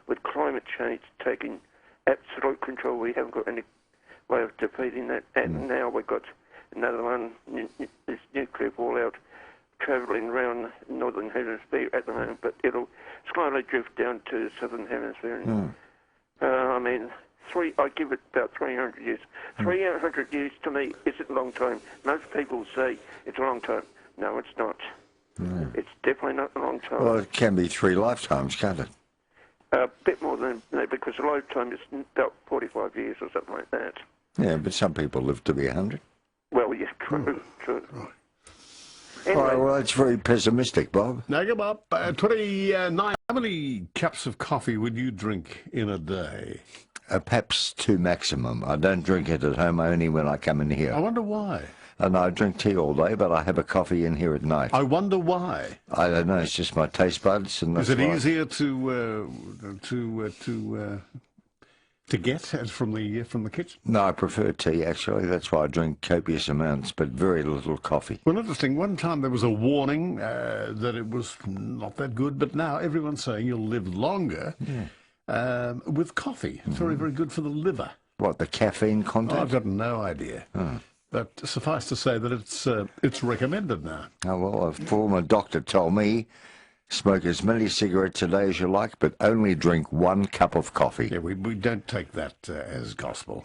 Speaker 18: with climate change taking absolute control, we haven't got any way of defeating that. And now we've got another one, this nuclear fallout, travelling around the northern hemisphere at the moment, but it'll slowly drift down to the southern hemisphere. And, I mean, I give it about 300 years. 300 years to me isn't a long time. Most people say it's a long time. No, it's not. It's definitely not a long time.
Speaker 2: Well, it can be 3 lifetimes, can't it?
Speaker 18: A bit more than that, because a lifetime is about 45 years or something like that.
Speaker 2: Yeah, but some people live to be 100.
Speaker 18: Well, yeah, true.
Speaker 2: Anyway. All right, well, that's very pessimistic, Bob.
Speaker 1: Now, come up. 29. How many cups of coffee would you drink in a day?
Speaker 2: Perhaps 2 maximum. I don't drink it at home, only when I come in here.
Speaker 1: I wonder why.
Speaker 2: And I drink tea all day, but I have a coffee in here at night.
Speaker 1: I wonder why.
Speaker 2: I don't know. It's just my taste buds, and that's
Speaker 1: Is it
Speaker 2: why.
Speaker 1: easier to get from the kitchen?
Speaker 2: No, I prefer tea, actually. That's why I drink copious amounts, but very little coffee.
Speaker 1: Well, interesting. One time there was a warning that it was not that good, but now everyone's saying you'll live longer with coffee. It's very, very good for the liver.
Speaker 2: What, the caffeine content?
Speaker 1: I've got no idea. But suffice to say that it's recommended now.
Speaker 2: Oh, well, a former doctor told me, smoke as many cigarettes a day as you like, but only drink 1 cup of coffee.
Speaker 1: Yeah, we don't take that as gospel.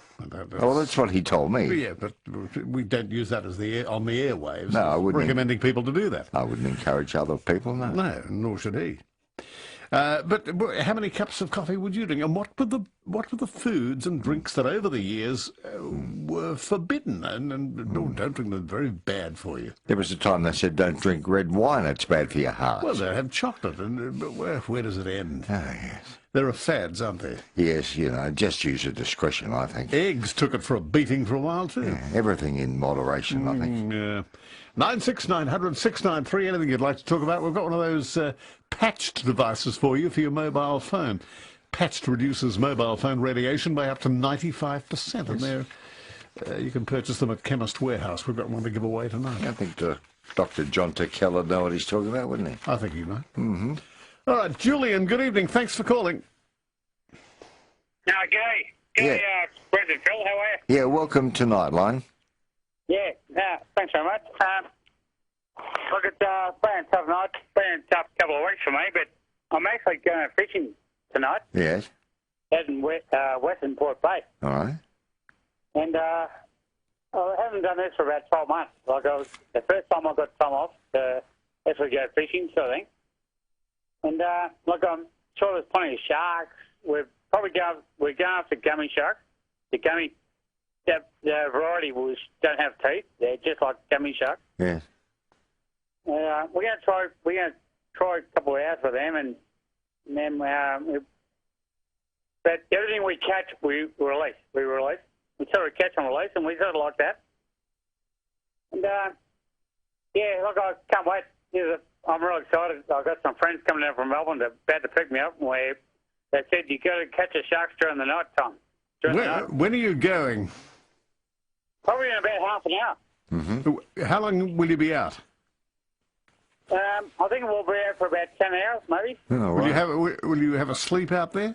Speaker 2: Well, that's what he told me.
Speaker 1: Yeah, but we don't use that as on the airwaves.
Speaker 2: No, I wouldn't.
Speaker 1: Recommending people to do that.
Speaker 2: I wouldn't encourage other people, no.
Speaker 1: No, nor should he. But how many cups of coffee would you drink? And what were the foods and drinks that over the years were forbidden? And don't drink them, very bad for you.
Speaker 2: There was a time they said don't drink red wine, it's bad for your heart.
Speaker 1: Well, they have chocolate, and but where does it end?
Speaker 2: Oh, yes. There
Speaker 1: are fads, aren't there?
Speaker 2: Yes, just use your discretion, I think.
Speaker 1: Eggs took it for a beating for a while, too.
Speaker 2: Yeah, everything in moderation, I think.
Speaker 1: Yeah. 96900 693, anything you'd like to talk about? We've got one of those patched devices for you for your mobile phone. Patched reduces mobile phone radiation by up to 95%, and they're, you can purchase them at Chemist Warehouse. We've got one to give away tonight.
Speaker 2: I think Dr. John Tekell would know what he's talking about, wouldn't he?
Speaker 1: I think he might.
Speaker 2: Mm-hmm.
Speaker 1: All right, Julian, good evening. Thanks for calling.
Speaker 19: G'day, President Phil, how are you?
Speaker 2: Yeah, welcome to Nightline.
Speaker 19: Yeah, thanks very much. Look, it's been a tough night. It's been a tough couple of weeks for me, but I'm actually going fishing tonight.
Speaker 2: Yes.
Speaker 19: Out in Western Port Bay.
Speaker 2: All right.
Speaker 19: And I haven't done this for about 12 months. Like, the first time I got time off to actually go fishing, sort of thing. And, look, I'm sure there's plenty of sharks. We're going after gummy sharks. The variety don't have teeth. They're just like gummy sharks.
Speaker 2: Yes.
Speaker 19: We're going to try a couple of hours with them, and then but everything we catch, we release. We sort of catch and release, and we sort of like that. And look, I can't wait. I'm really excited. I've got some friends coming down from Melbourne. They're about to pick me up, and they said you got to catch the sharks during the night time.
Speaker 1: When are you going?
Speaker 19: Probably in about half an hour.
Speaker 1: Mm-hmm. How long will you be out?
Speaker 19: I think we'll be out for about 10 hours, maybe.
Speaker 2: Oh, right.
Speaker 1: Will you have a sleep out there?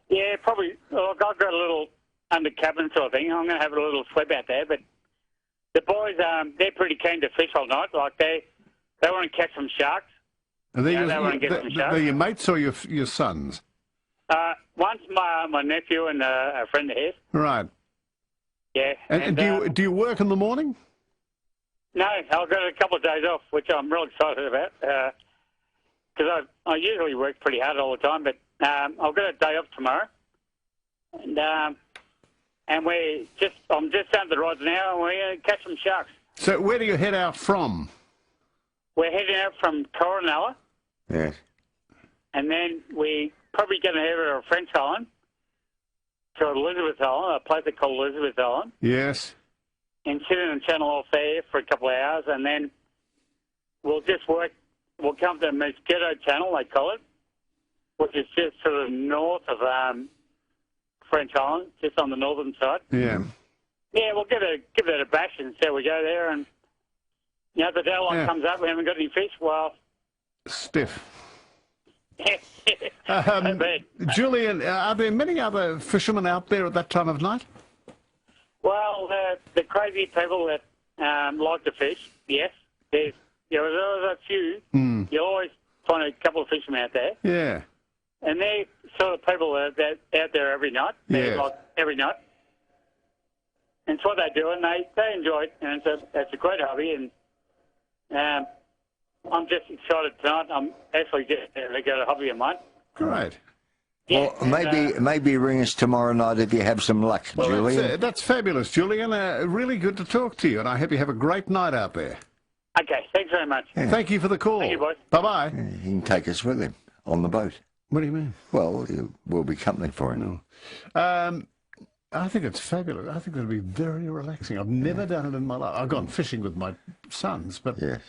Speaker 19: Yeah, probably. Look, I've got a little under cabin sort of thing. I'm going to have a little sleep out there. But the boys, they're pretty keen to fish all night. Like they want to catch some sharks.
Speaker 1: Are they,
Speaker 19: they want to get some sharks.
Speaker 1: They're your mates or your sons?
Speaker 19: One's my nephew and a friend of his.
Speaker 1: Right.
Speaker 19: Yeah.
Speaker 1: And do you work in the morning?
Speaker 19: No, I've got a couple of days off, which I'm real excited about. Because I usually work pretty hard all the time, but I've got a day off tomorrow. And I'm just down the rods now, and we're going to catch some sharks.
Speaker 1: So where do you head out from?
Speaker 19: We're heading out from Coronella.
Speaker 2: Yes.
Speaker 19: And then we probably going to head over to French Island, to Elizabeth Island, a place called Elizabeth Island.
Speaker 1: Yes.
Speaker 19: And sit in the channel off there for a couple of hours, and then we'll come to the Mosquito Channel, they call it, which is just to the north of French Island, just on the northern side.
Speaker 1: Yeah.
Speaker 19: Yeah, we'll give it a bash and see how we go there. And, if the deadline comes up, we haven't got any fish, well...
Speaker 1: Stiff. Julian, are there many other fishermen out there at that time of night?
Speaker 19: Well, the crazy people that like to fish, yes. There's a few.
Speaker 1: Mm.
Speaker 19: You always find a couple of fishermen out there.
Speaker 1: Yeah.
Speaker 19: And they're sort of people that out there every night.
Speaker 1: Yeah.
Speaker 19: Like every night. And it's what they do, and they enjoy it, and it's a great hobby. And I'm just excited tonight. I'm actually just got a hobby of mine.
Speaker 1: Great.
Speaker 19: Yeah,
Speaker 2: well, maybe ring us tomorrow night if you have some luck,
Speaker 1: well,
Speaker 2: Julian.
Speaker 1: That's fabulous, Julian. Really good to talk to you, and I hope you have a great night out there.
Speaker 19: Okay, thanks very much.
Speaker 2: Yeah.
Speaker 1: Thank you for the call.
Speaker 19: Thank you, boys.
Speaker 1: Bye-bye.
Speaker 2: Yeah, he can take us with him on the boat.
Speaker 1: What do you mean?
Speaker 2: Well, we'll be company for him.
Speaker 1: No. I think it's fabulous. I think it'll be very relaxing. I've never done it in my life. I've gone fishing with my sons, but...
Speaker 2: Yes.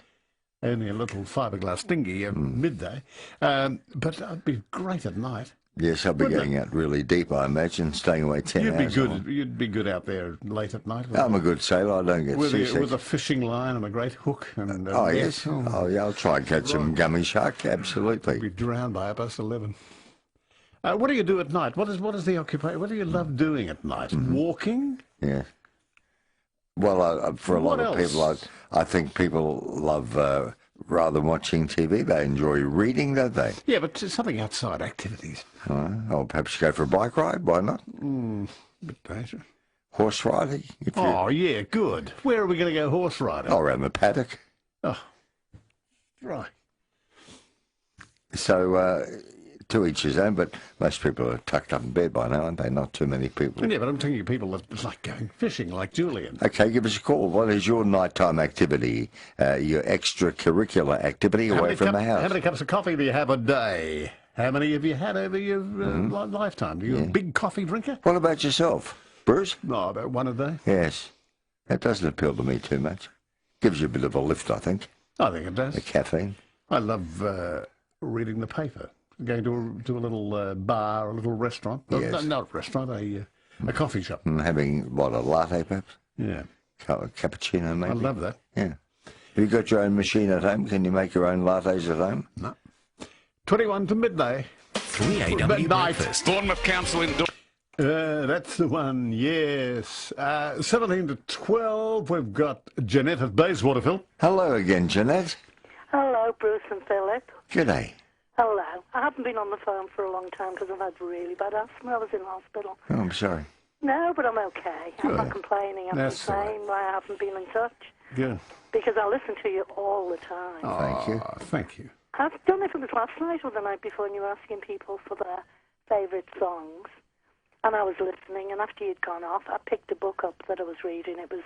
Speaker 1: Only a little fiberglass dinghy midday. But it'd be great at night.
Speaker 2: Yes, I'll be going out really deep, I imagine, staying away 10 hours.
Speaker 1: You'd be good out there late at night.
Speaker 2: I'm a good sailor. I don't get seasick.
Speaker 1: With a fishing line and a great hook. And
Speaker 2: yes. Oh, yeah, I'll try and catch some gummy shark. Absolutely.
Speaker 1: Be drowned by 11:30. What do you do at night? What is the occupation? What do you love doing at night? Walking?
Speaker 2: Yeah. Well, for a lot of people, I think people love, rather than watching TV, they enjoy reading, don't they?
Speaker 1: Yeah, but something outside activities.
Speaker 2: Or perhaps go for a bike ride, why not?
Speaker 1: Bit dangerous.
Speaker 2: Horse riding.
Speaker 1: Oh, yeah, good. Where are we going to go horse riding?
Speaker 2: Oh, around the paddock.
Speaker 1: Oh, right.
Speaker 2: So, to each his own, but most people are tucked up in bed by now, aren't they? Not too many people.
Speaker 1: Yeah, but I'm thinking of people that like going fishing, like Julian.
Speaker 2: Okay, give us a call. What is your nighttime activity, your extracurricular activity away from the house?
Speaker 1: How many cups of coffee do you have a day? How many have you had over your lifetime? Are you a big coffee drinker?
Speaker 2: What about yourself, Bruce?
Speaker 1: No, about one a day.
Speaker 2: Yes. That doesn't appeal to me too much. Gives you a bit of a lift, I think.
Speaker 1: I think it does.
Speaker 2: The caffeine.
Speaker 1: I love reading the paper. Going to a little bar, a little restaurant.
Speaker 2: Yes.
Speaker 1: No, not a restaurant, a coffee shop.
Speaker 2: And having, what, a latte perhaps?
Speaker 1: Yeah.
Speaker 2: A cappuccino maybe?
Speaker 1: I love that.
Speaker 2: Yeah. Have you got your own machine at home? Can you make your own lattes at home?
Speaker 1: No. 21 to midday.
Speaker 20: 3AW Breakfast.
Speaker 1: Bournemouth Council in... that's the one, yes. 17 to 12, we've got Jeanette at Bayswaterville.
Speaker 2: Hello again, Jeanette.
Speaker 5: Hello, Bruce and Philip.
Speaker 2: G'day.
Speaker 5: Hello. I haven't been on the phone for a long time because I've had really bad asthma. I was in hospital.
Speaker 2: Oh, I'm sorry.
Speaker 5: No, but I'm okay.
Speaker 2: Good.
Speaker 5: I'm not complaining. I'm
Speaker 1: That's
Speaker 5: just saying why I haven't been in touch.
Speaker 1: Good.
Speaker 5: Because I listen to you all the time.
Speaker 1: Oh, thank you. Thank you.
Speaker 5: I don't know if it was last night or the night before, and you were asking people for their favourite songs. And I was listening, and after you'd gone off, I picked a book up that I was reading. It was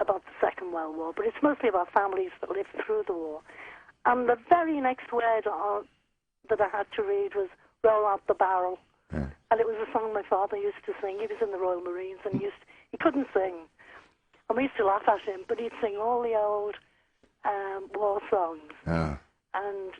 Speaker 5: about the Second World War, but it's mostly about families that lived through the war. And the very next word that I had to read was "Roll Out the Barrel."
Speaker 2: Yeah.
Speaker 5: And it was a song my father used to sing. He was in the Royal Marines, and he couldn't sing. And we used to laugh at him, but he'd sing all the old war songs.
Speaker 2: Oh.
Speaker 5: And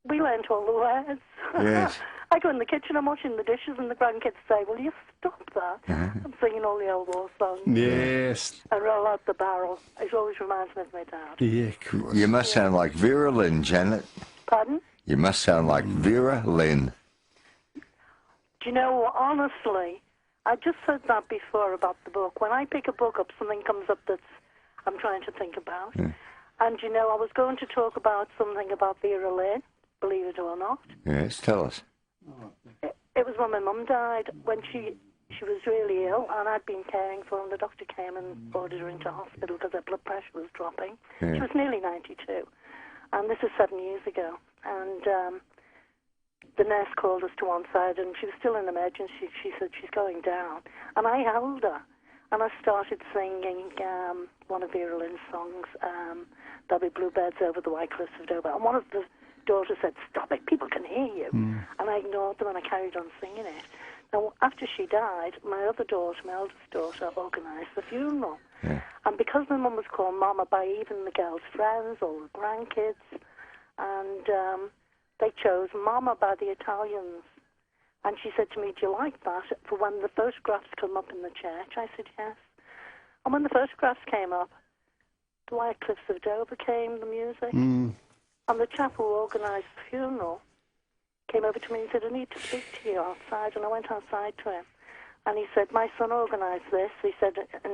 Speaker 5: we learnt all the words.
Speaker 2: Yes.
Speaker 5: I go in the kitchen, I'm washing the dishes, and the grandkids say, "Will you stop that?" I'm singing all the old war songs.
Speaker 1: Yes.
Speaker 5: And "Roll Out the Barrel." It always reminds me of my dad.
Speaker 1: Yeah, of course.
Speaker 2: You must sound like Vera Lynn, Janet.
Speaker 5: Pardon?
Speaker 2: You must sound like Vera Lynn.
Speaker 5: Do you know, honestly, I just said that before about the book. When I pick a book up, something comes up that I'm trying to think about.
Speaker 2: Yeah.
Speaker 5: And, you know, I was going to talk about something about Vera Lynn, believe it or not.
Speaker 2: Yes, tell us.
Speaker 5: It was when my mum died, when she was really ill, and I'd been caring for her, and the doctor came and ordered her into hospital because her blood pressure was dropping.
Speaker 2: Yeah.
Speaker 5: She was nearly 92, and this is 7 years ago. And the nurse called us to one side, and she was still in emergency. She said, "She's going down." And I held her, and I started singing one of Vera Lynn's songs, "There'll Be Bluebirds Over the White Cliffs of Dover." And one of the daughters said, "Stop it, people can hear you." And I ignored them, and I carried on singing it. Now, after she died, my other daughter, my eldest daughter, organised the funeral.
Speaker 2: Yeah.
Speaker 5: And because my mum was called Mama by even the girls' friends, all the grandkids, and they chose Mama by the Italians. And she said to me, "Do you like that?" For when the photographs come up in the church, I said yes. And when the photographs came up, the White Cliffs of Dover came, the music. And the chap who organised the funeral came over to me and said, "I need to speak to you outside." And I went outside to him. And he said, "My son organised this." He said, and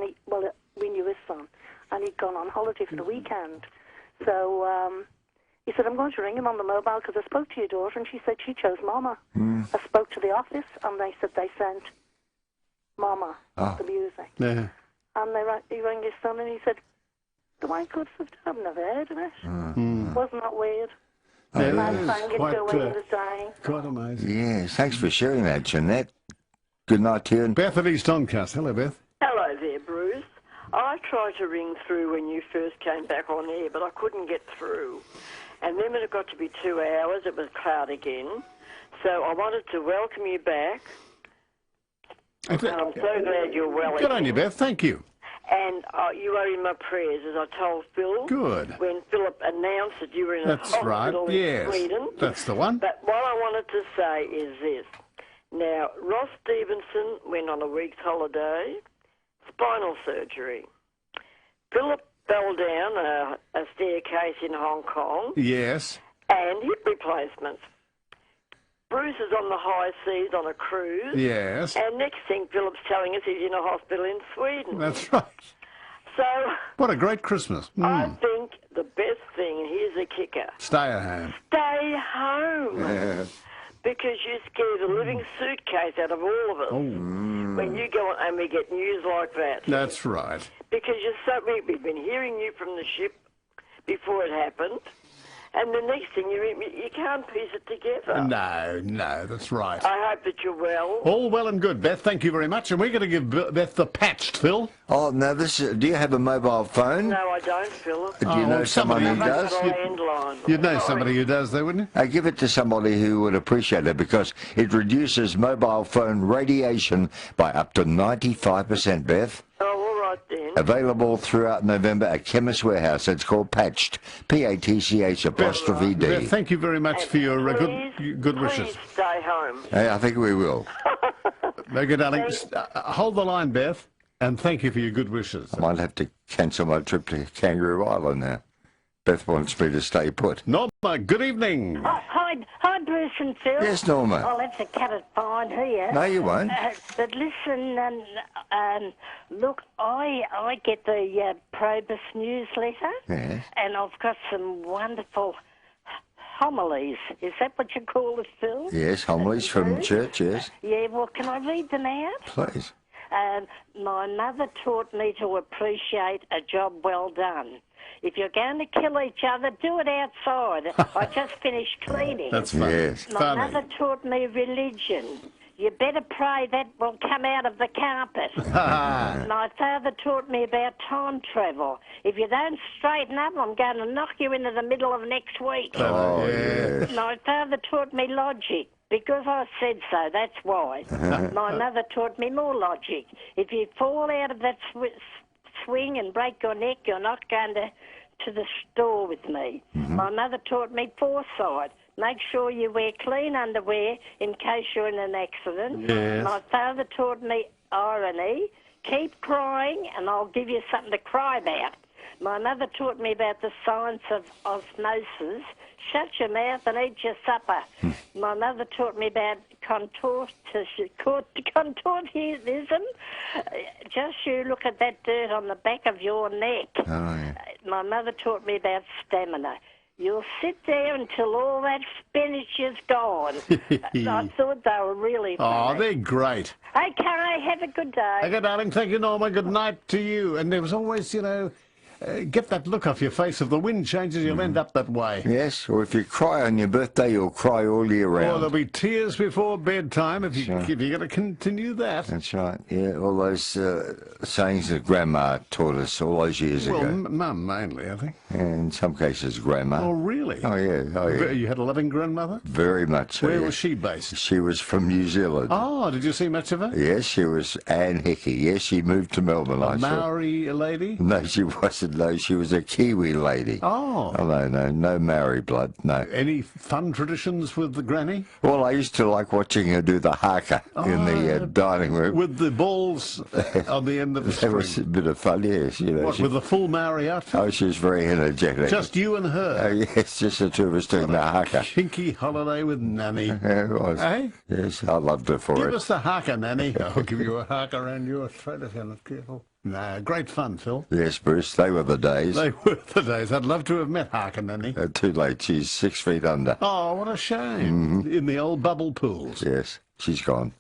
Speaker 5: we knew his son. And he'd gone on holiday for the weekend. So he said, "I'm going to ring him on the mobile because I spoke to your daughter." And she said she chose Mama. I spoke to the office, and they said they sent Mama the music.
Speaker 1: Yeah.
Speaker 5: And he rang his son, and he said, "The White Cliffs of Dover, I've never heard of it." Wasn't that weird?
Speaker 1: Yeah,
Speaker 5: And I
Speaker 1: that
Speaker 5: sang
Speaker 1: is
Speaker 5: it
Speaker 1: quite,
Speaker 5: till when he was dying.
Speaker 1: quite amazing.
Speaker 2: Yes, thanks for sharing that, Jeanette. Good night to you.
Speaker 1: Beth at East Doncaster. Hello, Beth.
Speaker 21: Hello there, Bruce. I tried to ring through when you first came back on air, but I couldn't get through. And then when it got to be 2 hours, it was cloud again. So I wanted to welcome you back. And I'm so glad you're well
Speaker 1: Good on you, Beth. Thank you.
Speaker 21: And you are in my prayers, as I told Phil.
Speaker 1: Good.
Speaker 21: When Philip announced that you were in
Speaker 1: That's
Speaker 21: a
Speaker 1: right.
Speaker 21: hospital in
Speaker 1: Yes.
Speaker 21: Sweden.
Speaker 1: That's the one.
Speaker 21: But what I wanted to say is this. Now, Ross Stevenson went on a week's holiday, spinal surgery. Philip fell down a staircase in Hong Kong.
Speaker 1: Yes.
Speaker 21: And hip replacements. Bruce is on the high seas on a cruise.
Speaker 1: Yes.
Speaker 21: And next thing, Philip's telling us he's in a hospital in Sweden.
Speaker 1: That's right.
Speaker 21: So
Speaker 1: What a great Christmas.
Speaker 21: I think the best thing, and here's the kicker,
Speaker 1: Stay at home.
Speaker 21: stay home.
Speaker 1: Yeah.
Speaker 21: Because you scare the living suitcase out of all of us when you go on and we get news like that.
Speaker 1: That's right.
Speaker 21: Because we've been hearing you from the ship before it happened, and the next thing you can't piece it together.
Speaker 1: No, that's right.
Speaker 21: I hope that you're well.
Speaker 1: All well and good, Beth. Thank you very much. And we're going to give Beth the patched, Phil.
Speaker 2: Oh, no, do you have a mobile phone?
Speaker 21: No, I don't, Philip.
Speaker 2: Do you know someone who does?
Speaker 1: You'd know somebody who does, though, wouldn't you?
Speaker 2: Give it to somebody who would appreciate it, because it reduces mobile phone radiation by up to 95%, Beth.
Speaker 21: Oh, all right then.
Speaker 2: Available throughout November at Chemist Warehouse. It's called Patched. P-A-T-C-H''D.
Speaker 1: Beth, thank you very much for your good wishes.
Speaker 21: Please stay home.
Speaker 2: Hey, I think we will.
Speaker 1: Okay, darling. Hold the line, Beth, and thank you for your good wishes.
Speaker 2: I might have to cancel my trip to Kangaroo Island now. Beth wants me to stay put.
Speaker 1: Norma, good evening.
Speaker 4: Hi, Bruce and Phil.
Speaker 2: Yes, Norma.
Speaker 4: I'll have to cut it fine here.
Speaker 2: No, you won't.
Speaker 4: But listen, look, I get the Probus newsletter,
Speaker 2: Yes.
Speaker 4: and I've got some wonderful homilies. Is that what you call it, Phil?
Speaker 2: Yes, homilies from church, yes.
Speaker 4: Yeah, well, can I read them out?
Speaker 2: Please.
Speaker 4: My mother taught me to appreciate a job well done. If you're going to kill each other, do it outside. I just finished cleaning.
Speaker 1: That's funny.
Speaker 2: Yes.
Speaker 4: My mother taught me religion. You better pray that will come out of the carpet. My father taught me about time travel. If you don't straighten up, I'm going to knock you into the middle of next week.
Speaker 2: Oh, yes.
Speaker 4: My father taught me logic. Because I said so, that's why. My mother taught me more logic. If you fall out of that swing and break your neck, you're not going to the store with me. My mother taught me foresight. Make sure you wear clean underwear in case you're in an accident.
Speaker 1: Yes.
Speaker 4: My father taught me irony. Keep crying and I'll give you something to cry about. My mother taught me about the science of osmosis. Shut your mouth and eat your supper. My mother taught me about contortionism. Just you look at that dirt on the back of your neck.
Speaker 2: Oh, yeah.
Speaker 4: My mother taught me about stamina. You'll sit there until all that spinach is gone. I thought they were really funny.
Speaker 1: Oh, they're great.
Speaker 4: Okay, have a good day.
Speaker 1: Okay, darling, thank you, Norma. Good night to you. And there was always, get that look off your face. If the wind changes, you'll end up that way.
Speaker 2: Yes, or if you cry on your birthday, you'll cry all year round.
Speaker 1: Or there'll be tears before bedtime if you're going to continue that.
Speaker 2: That's right. Yeah, all those sayings that Grandma taught us all those years
Speaker 1: Well,
Speaker 2: ago.
Speaker 1: Mum mainly, I think.
Speaker 2: And in some cases, Grandma.
Speaker 1: Oh, really?
Speaker 2: Oh, yeah. Oh, yeah.
Speaker 1: You had a loving grandmother?
Speaker 2: Very much so.
Speaker 1: Where
Speaker 2: yeah.
Speaker 1: was she based?
Speaker 2: She was from New Zealand.
Speaker 1: Oh, did you see much of her?
Speaker 2: Yes, she was Anne Hickey. Yes, she moved to Melbourne.
Speaker 1: A Maori lady?
Speaker 2: No, she wasn't. No, she was a Kiwi lady.
Speaker 1: Oh.
Speaker 2: Oh, no Maori blood, no.
Speaker 1: Any fun traditions with the granny?
Speaker 2: Well, I used to like watching her do the haka in the dining room.
Speaker 1: With the balls on the end of the string.
Speaker 2: That was a bit of fun, yes.
Speaker 1: What, with the full Maori outfit?
Speaker 2: Oh, she was very energetic.
Speaker 1: Just you and her?
Speaker 2: Oh, yes, just the two of us doing the haka.
Speaker 1: Kinky holiday with Nanny.
Speaker 2: Yeah, it was.
Speaker 1: Eh?
Speaker 2: Yes, I loved her for it.
Speaker 1: Give us the haka, Nanny. I'll give you a haka around your throat if you're not careful. No, great fun, Phil.
Speaker 2: Yes, Bruce, they were the days.
Speaker 1: They were the days. I'd love to have met Haka, Nanny.
Speaker 2: Too late. She's 6 feet under.
Speaker 1: Oh, what a shame. In the old bubble pools.
Speaker 2: Yes, she's gone.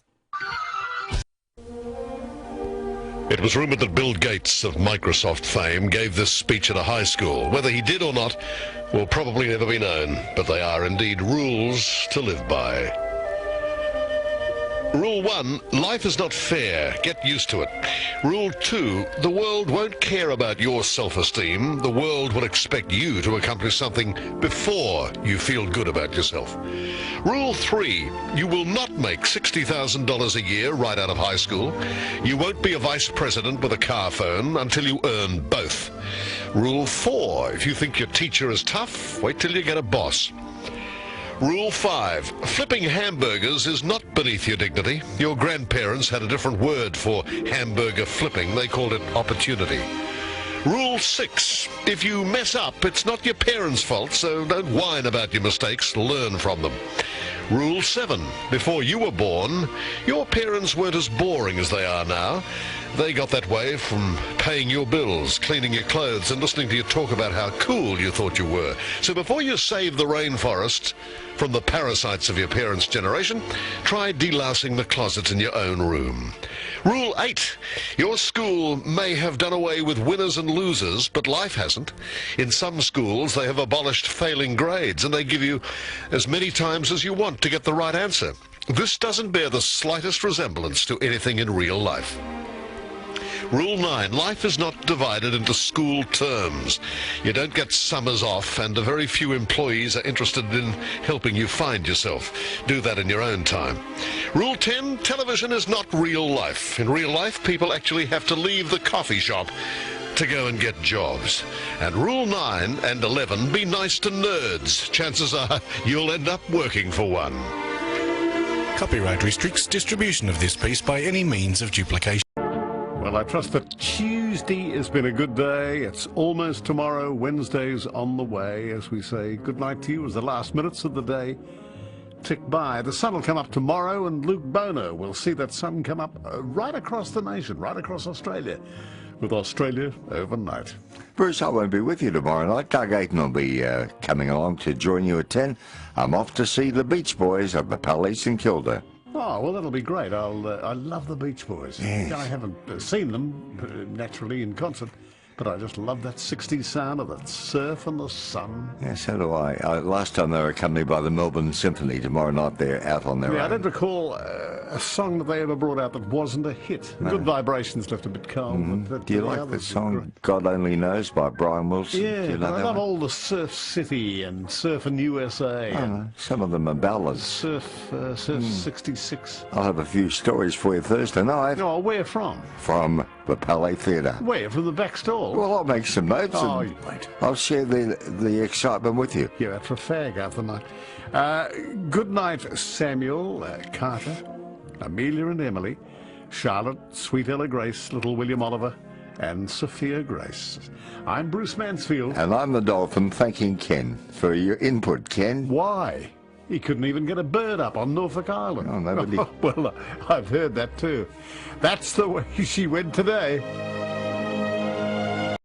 Speaker 22: It was rumoured that Bill Gates of Microsoft fame gave this speech at a high school. Whether he did or not will probably never be known, but they are indeed rules to live by. Rule 1, life is not fair. Get used to it. Rule 2, the world won't care about your self-esteem. The world will expect you to accomplish something before you feel good about yourself. Rule 3, you will not make $60,000 a year right out of high school. You won't be a vice president with a car phone until you earn both. Rule 4, if you think your teacher is tough, wait till you get a boss. Rule 5, flipping hamburgers is not beneath your dignity. Your grandparents had a different word for hamburger flipping. They called it opportunity. Rule 6, if you mess up, it's not your parents' fault, so don't whine about your mistakes, learn from them. Rule 7, before you were born, your parents weren't as boring as they are now. They got that way from paying your bills, cleaning your clothes, and listening to you talk about how cool you thought you were. So before you save the rainforest, from the parasites of your parents' generation, try delousing the closet in your own room. Rule 8. Your school may have done away with winners and losers, but life hasn't. In some schools, they have abolished failing grades, and they give you as many times as you want to get the right answer. This doesn't bear the slightest resemblance to anything in real life. Rule 9. Life is not divided into school terms. You don't get summers off, and very few employees are interested in helping you find yourself. Do that in your own time. Rule 10. Television is not real life. In real life, people actually have to leave the coffee shop to go and get jobs. And Rule 9 and 11. Be nice to nerds. Chances are you'll end up working for one.
Speaker 3: Copyright restricts distribution of this piece by any means of duplication.
Speaker 1: Well, I trust that Tuesday has been a good day. It's almost tomorrow. Wednesday's on the way. As we say goodnight to you as the last minutes of the day tick by. The sun will come up tomorrow, and Luke Bono will see that sun come up right across the nation, right across Australia, with Australia overnight.
Speaker 2: Bruce, I won't be with you tomorrow night. Doug Aiton will be coming along to join you at 10. I'm off to see the Beach Boys at the Palace in Kilda.
Speaker 1: Oh, well, that'll be great. I love the Beach Boys.
Speaker 2: Yes.
Speaker 1: I haven't seen them naturally in concert, but I just love that 60s sound of that surf and the sun.
Speaker 2: Yeah, so do I. Last time they were accompanied by the Melbourne Symphony. Tomorrow night they're out on their own.
Speaker 1: I don't recall a song that they ever brought out that wasn't a hit.
Speaker 2: No.
Speaker 1: Good Vibrations left a bit cold. But
Speaker 2: Do you like the song God Only Knows by Brian Wilson?
Speaker 1: Yeah,
Speaker 2: Do you know
Speaker 1: I
Speaker 2: that
Speaker 1: love
Speaker 2: one?
Speaker 1: all the Surf City and Surfing USA.
Speaker 2: I know. Some of them are ballads.
Speaker 1: Surf 66.
Speaker 2: I'll have a few stories for you Thursday night.
Speaker 1: Oh, where from?
Speaker 2: From the Palais Theatre.
Speaker 1: Where? From the back stall?
Speaker 2: Well, I'll make some notes
Speaker 1: Oh,
Speaker 2: and
Speaker 1: you wait.
Speaker 2: I'll share the excitement with you.
Speaker 1: You're out for a fag after the night. Good night, Samuel, Carter, Amelia and Emily, Charlotte, Sweet Ella Grace, Little William Oliver, and Sophia Grace. I'm Bruce Mansfield.
Speaker 2: And I'm the Dolphin, thanking Ken for your input, Ken.
Speaker 1: Why? He couldn't even get a bird up on Norfolk Island.
Speaker 2: Oh, nobody.
Speaker 1: Well, I've heard that too. That's the way she went today.